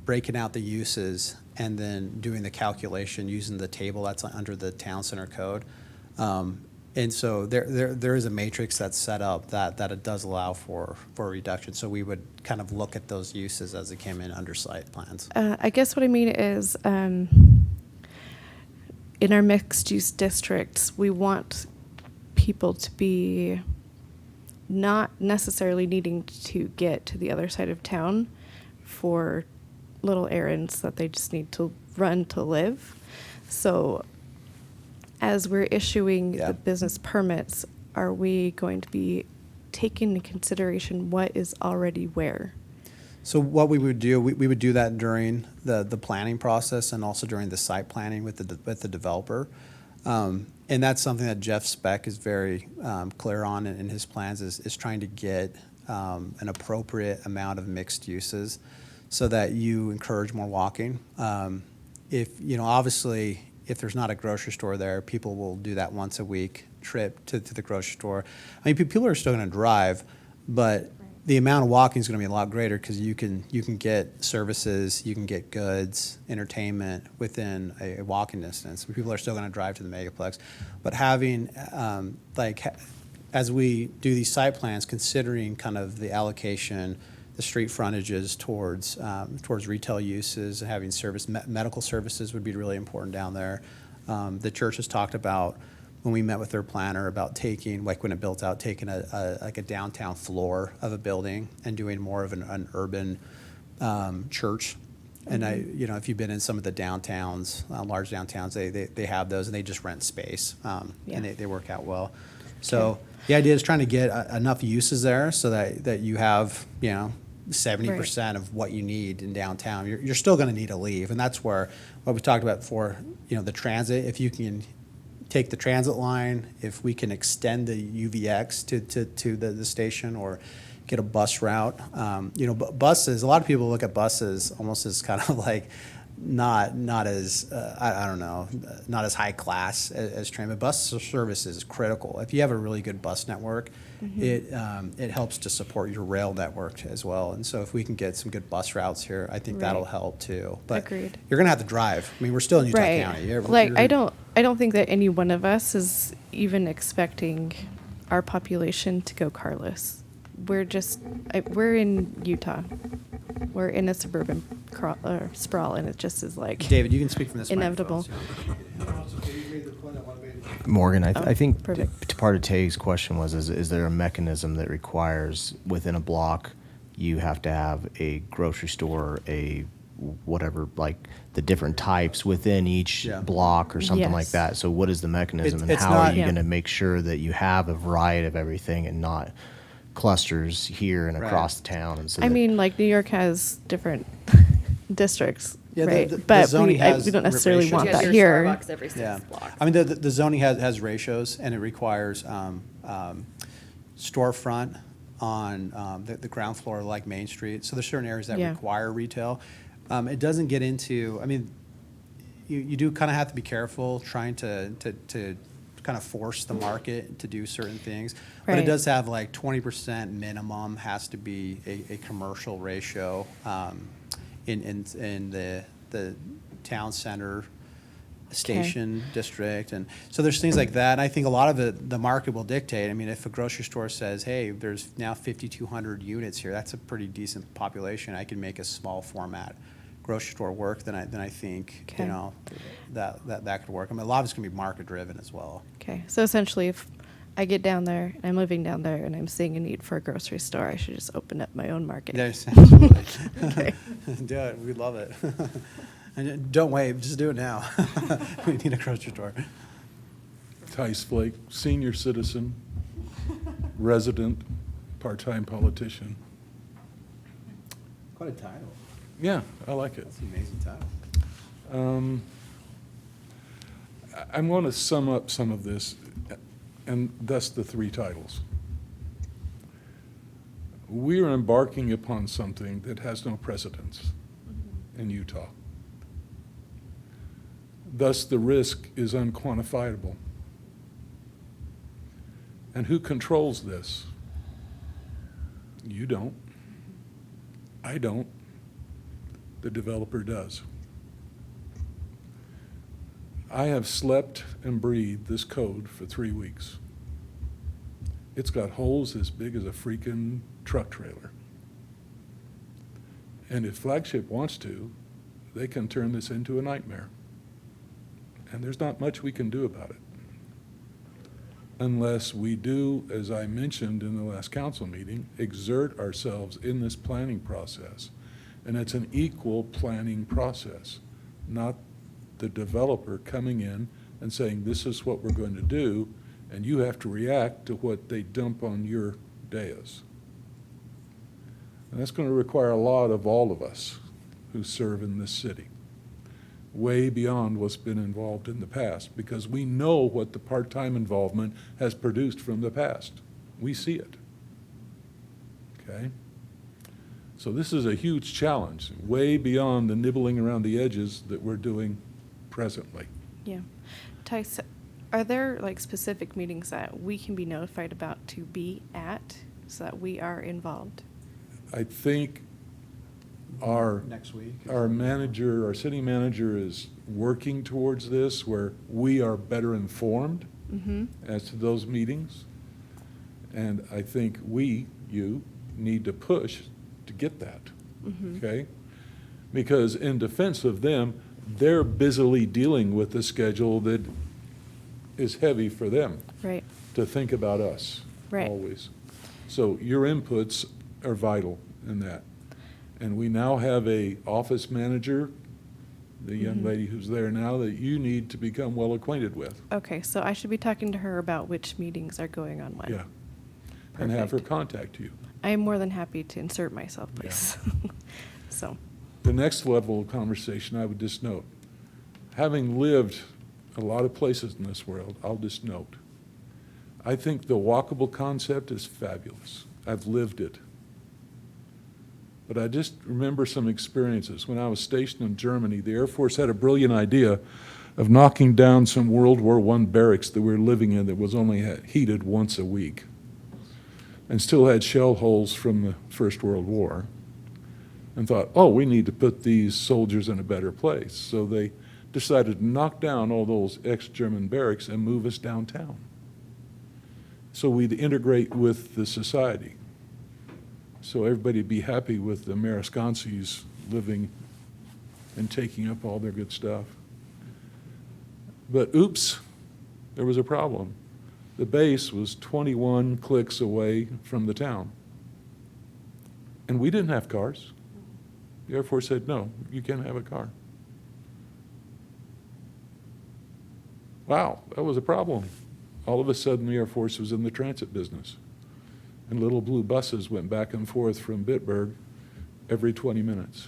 S8: breaking out the uses and then doing the calculation using the table that's under the town center code. And so there is a matrix that's set up that it does allow for a reduction. So we would kind of look at those uses as they came in under site plans.
S5: I guess what I mean is, in our mixed-use districts, we want people to be not necessarily needing to get to the other side of town for little errands that they just need to run to live. So as we're issuing
S8: Yeah.
S5: the business permits, are we going to be taking into consideration what is already where?
S8: So what we would do, we would do that during the planning process and also during the site planning with the developer. And that's something that Jeff Speck is very clear on in his plans is trying to get an appropriate amount of mixed uses so that you encourage more walking. Obviously, if there's not a grocery store there, people will do that once a week trip to the grocery store. I mean, people are still going to drive, but the amount of walking is going to be a lot greater because you can get services, you can get goods, entertainment within a walking distance. People are still going to drive to the megaplex, but having as we do these site plans, considering kind of the allocation, the street frontages towards retail uses, and having medical services would be really important down there. The church has talked about, when we met with their planner, about taking, like when it built out, taking a downtown floor of a building and doing more of an urban church. And if you've been in some of the downtowns, large downtowns, they have those and they just rent space, and they work out well. So the idea is trying to get enough uses there so that you have 70% of what you need in downtown. You're still going to need to leave, and that's where what we talked about before. The transit. If you can take the transit line, if we can extend the UVX to the station or get a bus route. Buses, a lot of people look at buses almost as kind of like not as, I don't know, not as high class as train, but bus service is critical. If you have a really good bus network, it helps to support your rail network as well. And so if we can get some good bus routes here, I think that'll help too. But
S5: Agreed.
S8: You're going to have to drive. I mean, we're still in Utah
S5: Right.
S8: County.
S5: I don't think that any one of us is even expecting our population to go carless. We're in Utah. We're in a suburban sprawl, and it just is like
S8: David, you can speak from this
S5: inevitable.
S11: Morgan, I think
S5: perfect.
S11: part of Tay's question was, is there a mechanism that requires within a block you have to have a grocery store, a whatever, like the different types within each block or something like
S5: Yes.
S11: that? So what is the mechanism, and
S8: It's
S11: how
S8: not-
S11: are you going to make sure that you have a variety of everything and not clusters here and across the town? And so
S5: I
S11: that-
S5: mean, like New York has different districts,
S8: Yeah,
S5: right?
S8: the
S5: But
S8: zoning
S5: we
S8: has
S5: don't necessarily
S8: ratios.
S5: want
S2: You have
S5: that
S2: your
S5: here.
S2: Starbucks every 6 blocks.
S8: I mean, the zoning has ratios, and it requires storefront on the ground floor, like Main Street. So there's certain areas that require retail. It doesn't get into, I mean, you do kind of have to be careful trying to kind of force the market to do certain things. But it
S5: Right.
S8: does have like 20% minimum has to be a commercial ratio in the town center station district. And so there's things like that. And I think a lot of it, the market will dictate. I mean, if a grocery store says, hey, there's now 5,200 units here, that's a pretty decent population. I can make a small format grocery store work, then I think, that could work. I mean, a lot of it's going to be market driven as well.
S5: Okay, so essentially, if I get down there, and I'm living down there, and I'm seeing a need for a grocery store, I should just open up my own market.
S8: Yes, absolutely.
S5: Okay.
S8: Do it. We'd love it. And don't wait. Just do it now. We need a grocery store.
S12: Tice Flake, senior citizen, resident, part-time politician.
S8: Quite a title.
S12: Yeah, I like it.
S8: That's an amazing title.
S12: I'm going to sum up some of this, and thus the 3 titles. We are embarking upon something that has no precedence in Utah. Thus, the risk is unquantifiable. And who controls this? You don't. I don't. The developer does. I have slept and breathed this code for 3 weeks. It's got holes as big as a freaking truck trailer. And if Flagship wants to, they can turn this into a nightmare. And there's not much we can do about it. Unless we do, as I mentioned in the last council meeting, exert ourselves in this planning process. And it's an equal planning process, not the developer coming in,
S14: and saying, this is what we're going to do, and you have to react to what they dump on your dais. And that's going to require a lot of all of us who serve in this city, way beyond what's been involved in the past, because we know what the part-time involvement has produced from the past. We see it. Okay? So this is a huge challenge, way beyond the nibbling around the edges that we're doing presently.
S5: Yeah. Tice, are there like specific meetings that we can be notified about to be at so that we are involved?
S14: I think our
S8: Next week.
S14: our manager, our city manager is working towards this where we are better informed as to those meetings. And I think you need to push to get that, okay? Because in defense of them, they're busily dealing with the schedule that is heavy for them
S5: Right.
S14: to think about us
S5: Right.
S14: always. So your inputs are vital in that. And we now have a office manager, the young lady who's there now, that you need to become well acquainted with.
S5: Okay, so I should be talking to her about which meetings are going on when.
S14: Yeah. And have her
S5: Perfect.
S14: contact you.
S5: I am more than happy to insert myself,
S14: Yeah.
S5: please. So,
S14: The next level of conversation, I would just note, having lived a lot of places in this world, I'll just note, I think the walkable concept is fabulous. I've lived it. But I just remember some experiences. When I was stationed in Germany, the Air Force had a brilliant idea of knocking down some World War I barracks that we were living in that was only heated once a week and still had shell holes from the First World War, and thought, oh, we need to put these soldiers in a better place. So they decided to knock down all those ex-German barracks and move us downtown, so we'd integrate with the society. So everybody'd be happy with the Marasconsis living and taking up all their good stuff. But oops, there was a problem. The base was 21 clicks away from the town. And we didn't have cars. The Air Force said, no, you can't have a car. Wow, that was a problem. All of a sudden, the Air Force was in the transit business. And little blue buses went back and forth from Bitburg every 20 minutes.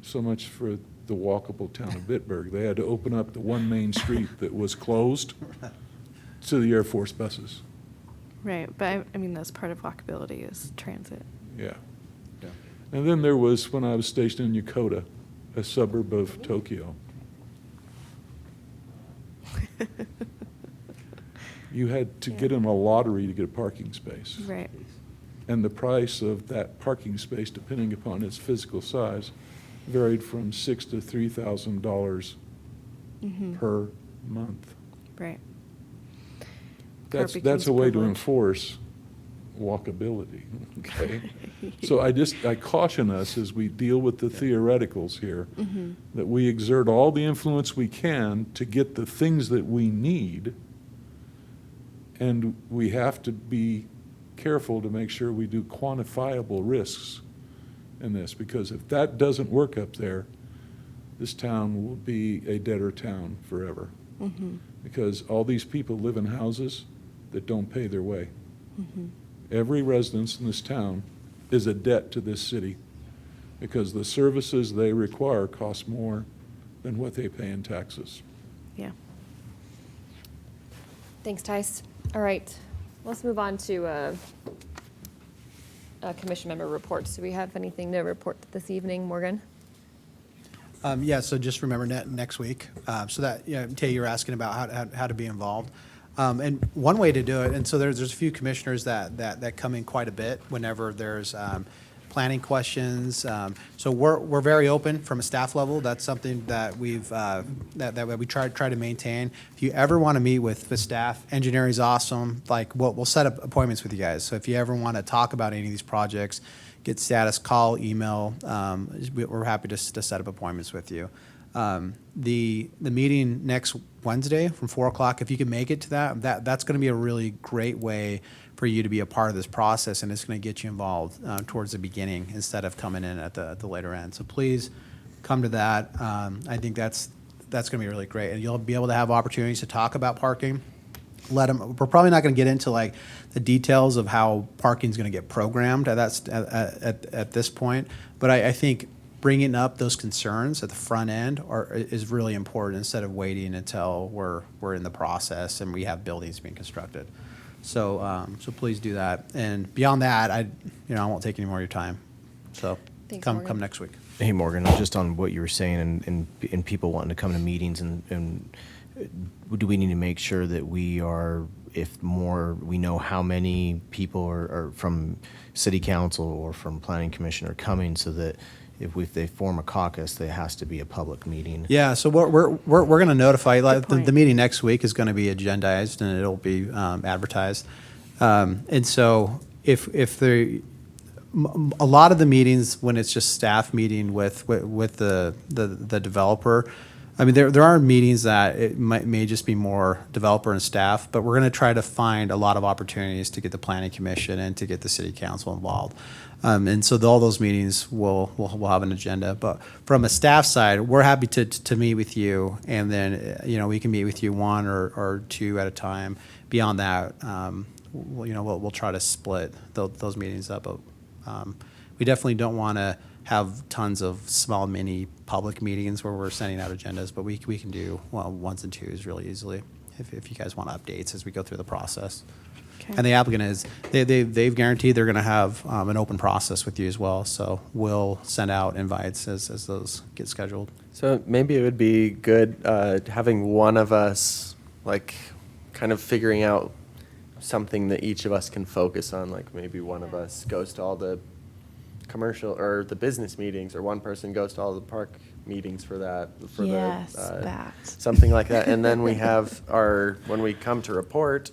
S14: So much for the walkable town of Bitburg. They had to open up the one main street that was closed to the Air Force buses.
S5: right, but I mean, that's part of walkability is transit.
S14: Yeah. And then there was, when I was stationed in Yokota, a suburb of Tokyo. You had to get in a lottery to get a parking space.
S5: Right.
S14: And the price of that parking space, depending upon its physical size, varied from $6,000 to $3,000 per month.
S5: Right.
S14: That's
S5: Becomes
S14: a way to
S5: privilege.
S14: enforce walkability, okay? So I caution us as we deal with the theoreticals here, that we exert all the influence we can to get the things that we need, and we have to be careful to make sure we do quantifiable risks in this, because if that doesn't work up there, this town will be a debtor town forever. Because all these people live in houses that don't pay their way. Every residence in this town is a debt to this city, because the services they require cost more than what they pay in taxes.
S5: Yeah.
S2: Thanks, Tice. All right, let's move on to commission member reports. Do we have anything to report this evening, Morgan?
S8: Yeah, so just remember next week, so that, Tay, you're asking about how to be involved. And one way to do it, and so there's a few commissioners that come in quite a bit whenever there's planning questions. So we're very open from a staff level. That's something that we've that we try to maintain. If you ever want to meet with the staff, engineering is awesome. Like we'll set up appointments with you guys. So if you ever want to talk about any of these projects, get status, call, email. We're happy to set up appointments with you. The meeting next Wednesday from 4 o'clock, if you can make it to that's going to be a really great way for you to be a part of this process, and it's going to get you involved towards the beginning instead of coming in at the later end. So please come to that. I think that's that's going to be really great. And you'll be able to have opportunities to talk about parking. We're probably not going to get into like the details of how parking is going to get programmed at this point. But I think bringing up those concerns at the front end is really important instead of waiting until we're in the process and we have buildings being constructed. So please do that. And beyond that, I won't take any more of your time. So
S2: Thanks,
S8: come
S2: Morgan.
S8: next week.
S11: Hey, Morgan, just on what you were saying and people wanting to come to meetings and do we need to make sure that we know how many people are from city council or from planning commission are coming so that if they form a caucus, there has to be a public meeting?
S8: Yeah, so we're going to notify, like, the
S5: point.
S8: meeting next week is going to be agendized and it'll be advertised. And so if a lot of the meetings, when it's just staff meeting with the developer, I mean, there are meetings that it may just be more developer and staff, but we're going to try to find a lot of opportunities to get the planning commission and to get the city council involved. And so all those meetings will have an agenda. But from a staff side, we're happy to meet with you, and then we can meet with you one or two at a time. Beyond that, we'll try to split those meetings up. But we definitely don't want to have tons of small mini public meetings where we're sending out agendas, but we can do ones and twos really easily if you guys want updates as we go through the process.
S5: Okay.
S8: And the applicant they've guaranteed they're going to have an open process with you as well, so we'll send out invites as those get scheduled.
S4: So maybe it would be good having one of us, like, kind of figuring out something that each of us can focus on. Like maybe one of us goes to all the commercial or the business meetings, or one person goes to all the park meetings for that.
S5: Yes,
S4: the,
S5: that.
S4: something like that. And then we have when we come to report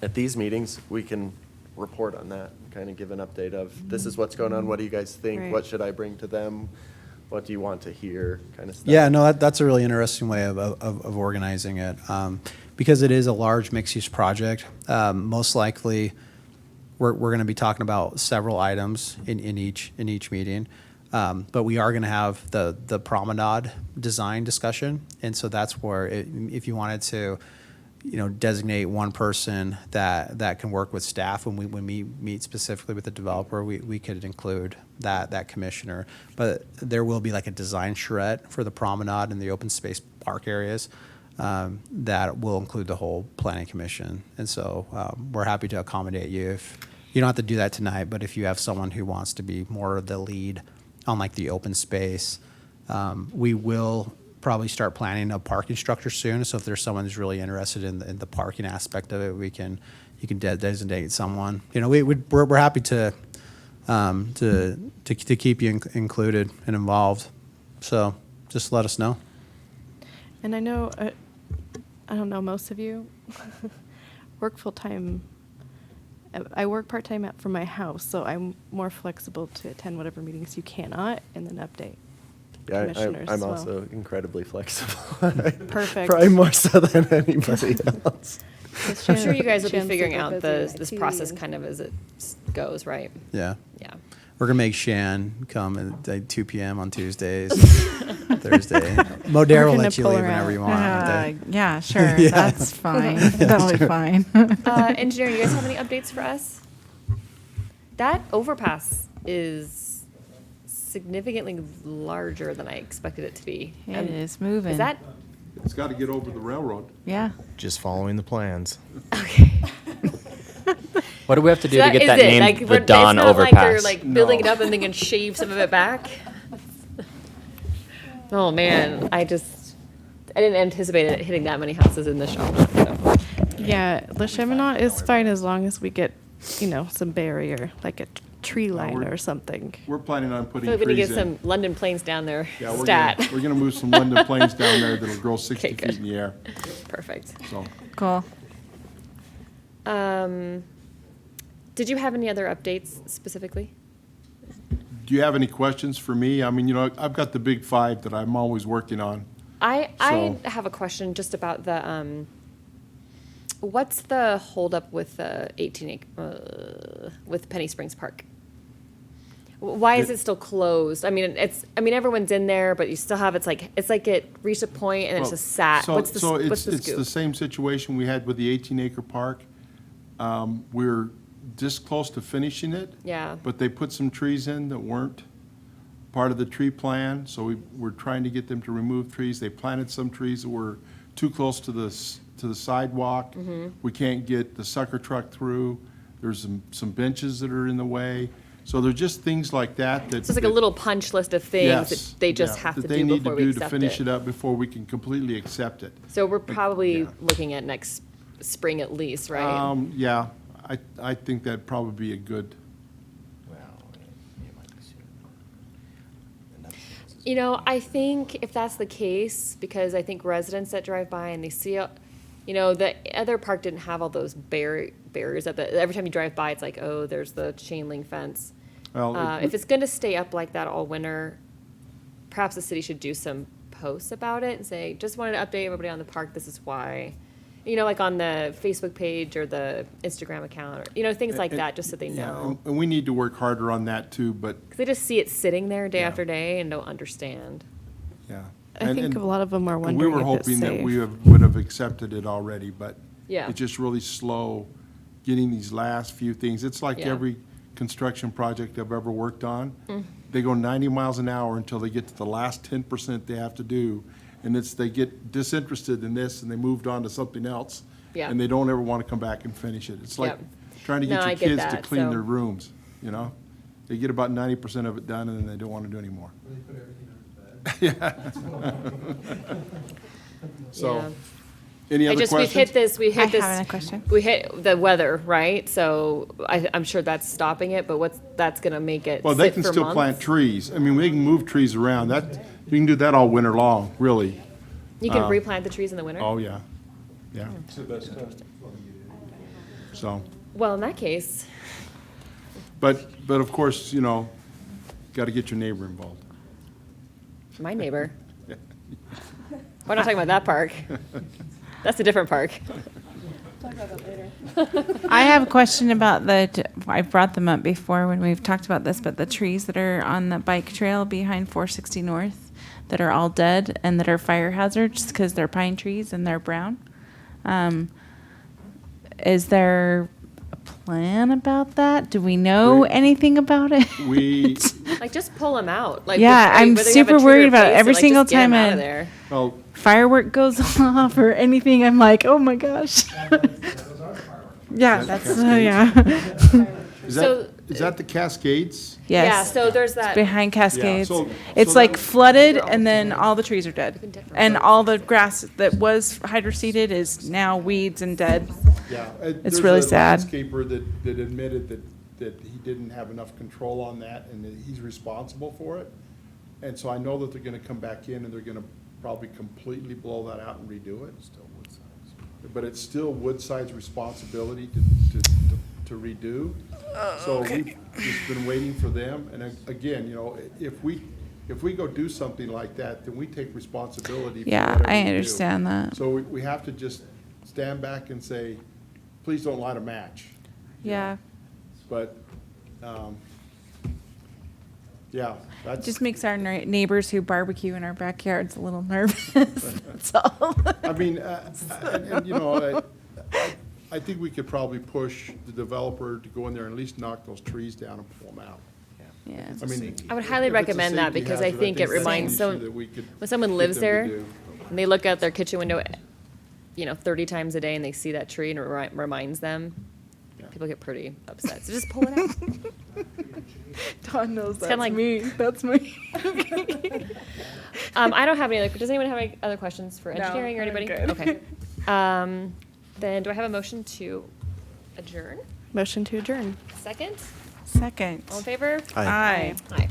S4: at these meetings, we can report on that, kind of give an update of this is what's going on. What do you guys think?
S5: Right.
S4: What should I bring to them? What do you want to hear? Kind of stuff.
S8: Yeah, no, that's a really interesting way of organizing it, because it is a large mixed-use project. Most likely, we're going to be talking about several items in each meeting, but we are going to have the promenade design discussion, and so that's where if you wanted to, designate one person that can work with staff when we meet specifically with the developer, we could include that commissioner. But there will be like a design charrette for the promenade and the open space park areas that will include the whole planning commission. And so we're happy to accommodate you. If you don't have to do that tonight, but if you have someone who wants to be more of the lead on like the open space, we will probably start planning a parking structure soon. So if there's someone who's really interested in the parking aspect of it, you can designate someone. We're happy to keep you included and involved. So just let us know.
S5: And I know, I don't know, most of you work full-time. I work part-time from my house, so I'm more flexible to attend whatever meetings you cannot and then update
S4: Yeah,
S5: commissioners
S4: I'm
S5: as well.
S4: also incredibly flexible.
S5: Perfect.
S4: Probably more so than anybody else.
S2: I'm sure you guys will be
S5: Shan's
S2: figuring
S5: super
S2: out
S5: busy
S2: this
S5: IT
S2: process
S5: and-
S2: kind of as it goes, right?
S8: Yeah.
S2: Yeah.
S8: We're going to make Shan come at 2 p.m. on Tuesdays, Thursday. Modera
S5: We're
S8: will
S5: gonna
S8: let you
S5: pull
S8: leave
S5: her
S8: whenever
S5: out.
S8: you want.
S9: Yeah, sure.
S8: Yeah.
S9: That's fine. That'll be fine.
S2: Engineer, you guys have any updates for us? That overpass is significantly larger than I expected it to be.
S9: It is moving.
S2: Is that
S12: It's got to get over the railroad.
S9: Yeah.
S11: Just following the plans.
S2: okay?
S3: What do we have to do
S2: So
S3: to get
S2: is
S3: that
S2: it?
S3: named
S2: Like,
S3: the
S2: we're-
S3: Don
S2: it's not
S3: Overpass?
S2: like they're like building it
S12: No.
S2: up and they can shave some of it back. Oh man, I didn't anticipate it hitting that many houses in the shop. So.
S5: Yeah, Le Cheminot is fine as long as we get, some barrier, like a tree line
S12: we're-
S5: or something.
S12: We're planning on
S2: I
S12: putting
S2: feel like we need to
S12: trees
S2: get
S12: in.
S2: some London planes down there.
S12: Yeah, we're
S2: Stat.
S12: gonna move some London planes down there that'll grow 60
S2: Okay, good.
S12: feet in the air.
S2: Perfect.
S12: So
S9: Cool.
S2: Did you have any other updates specifically?
S12: do you have any questions for me? I mean, I've got the big five that I'm always working on.
S2: I
S12: So-
S2: have a question just about the what's the holdup with the 18 acre with Penny Springs Park? Why is it still closed? I mean, everyone's in there, but you still have, it's like it reached a point and it's
S12: Well,
S2: just sat.
S12: So,
S2: What's the
S12: so
S2: what's the
S12: it's the
S2: scoop?
S12: same situation we had with the 18-acre park. We're this close to finishing it.
S2: Yeah.
S12: But they put some trees in that weren't part of the tree plan, so we're trying to get them to remove trees. They planted some trees that were too close to the sidewalk.
S2: Mm-hmm.
S12: We can't get the sucker truck through. There's some benches that are in the way. So they're just things like that that.
S2: It's just like a little punch list of things
S12: Yes,
S2: that they just
S12: yeah,
S2: have to
S12: that they
S2: do
S12: need
S2: before
S12: to
S2: we
S12: do
S2: accept
S12: to finish
S2: it.
S12: it up before we can completely accept it.
S2: So we're probably
S12: yeah.
S2: looking at next spring at least, right?
S12: Yeah, I think that'd probably be a good,
S2: You know, I think if that's the case, because I think residents that drive by and they see, the other park didn't have all those barriers up. Every time you drive by, it's like, oh, there's the chain link fence.
S12: well,
S2: If it's going to stay up like that all winter, perhaps the city should do some posts about it and say, just wanted to update everybody on the park. This is why. Like on the Facebook page or the Instagram account, or, things like that, just so they
S12: yeah,
S2: know.
S12: and we need to work harder on that too, but,
S2: Because they just see it sitting there day
S12: Yeah.
S2: after day and don't understand.
S12: yeah.
S5: I think a lot of them are
S12: and
S5: wondering
S12: we were
S5: if it's
S12: hoping that
S5: safe.
S12: we would have accepted it already, but
S2: Yeah.
S12: it's just really slow getting these last few things. It's like
S2: Yeah.
S12: every construction project I've ever worked on.
S2: Mm.
S12: They go 90 miles an hour until they get to the last 10% they have to do. And they get disinterested in this and they moved on to something else.
S2: Yeah.
S12: And they don't ever want to come back and finish it. It's like
S2: Yep.
S12: trying to
S2: No,
S12: get
S2: I
S12: your
S2: get
S12: kids to
S2: that,
S12: clean
S2: so-
S12: their rooms, They get about 90% of it done and then they don't want to do any more. So,
S2: Yeah.
S12: any other
S2: we've
S12: questions?
S2: hit this,
S9: I have another question.
S2: we hit the weather, right? So I'm sure that's stopping it, but that's going to make it
S12: Well, they
S2: sit
S12: can
S2: for
S12: still
S2: months?
S12: plant trees. I mean, we can move trees around. You can do that all winter long, really.
S2: You can replant the trees in the winter?
S12: Oh, yeah, yeah.
S14: It's the best time.
S12: So,
S2: Well, in that case,
S12: but of course, got to get your neighbor involved.
S2: my neighbor. We're not talking about that park. That's a different park.
S9: I have a question about I've brought them up before when we've talked about this, but the trees that are on the bike trail behind 460 North that are all dead and that are fire hazards because they're pine trees and they're brown. Is there a plan about that? Do we know anything about it?
S12: We,
S2: Like, just pull them out. Like,
S9: Yeah, I'm
S2: whether you have a
S9: super
S2: tree
S9: worried
S2: or
S9: about it.
S2: place
S9: Every
S2: like,
S9: single
S2: just get 'em
S9: time
S2: out of
S9: I-
S2: there.
S12: well,
S9: Firework goes off or anything, I'm like, oh my gosh. Yeah, that's, yeah.
S12: is that the Cascades?
S2: Yeah,
S9: Yes.
S2: so there's that.
S9: Behind Cascades.
S12: so
S9: It's
S12: that
S9: like
S12: would-
S9: flooded and then all the trees are dead. And all the grass that was hydroseeded is now weeds and dead.
S12: Yeah.
S9: It's really sad.
S12: There's a landscaper that admitted that he didn't have enough control on that and that he's responsible for it. And so I know that they're going to come back in and they're going to probably completely blow that out and redo it. But it's still Woodside's responsibility to redo. So we've just been waiting for them. And again, if we go do something like that, then we take responsibility for
S9: Yeah,
S12: whatever
S9: I
S12: we do.
S9: understand that.
S12: So we have to just stand back and say, please don't light a match.
S9: Yeah.
S12: But, yeah, that's.
S9: Just makes our neighbors who barbecue in our backyards a little nervous. That's all.
S12: I mean, I think we could probably push the developer to go in there and at least knock those trees down and pull them out.
S9: Yeah.
S12: I mean.
S2: I would highly
S12: if it's a
S2: recommend that
S12: safety
S2: because I
S12: hazard,
S2: think it
S12: that's an
S2: reminds
S12: issue
S2: someone,
S12: that we could
S2: when someone
S12: get
S2: lives
S12: them to
S2: there
S12: do.
S2: and they look out their kitchen window, 30 times a day and they see that tree and it reminds them, people get pretty upset. So just pull it out.
S9: Don knows
S2: kinda
S9: that's
S2: like-
S9: me. That's me.
S2: I don't have any other, does anyone have any other questions for
S9: No,
S2: engineering or
S9: I'm
S2: anybody?
S9: good.
S2: Okay. Then do I have a motion to adjourn?
S5: Motion to adjourn.
S2: Second?
S9: Second.
S2: All in favor?
S11: Aye.
S2: Aye.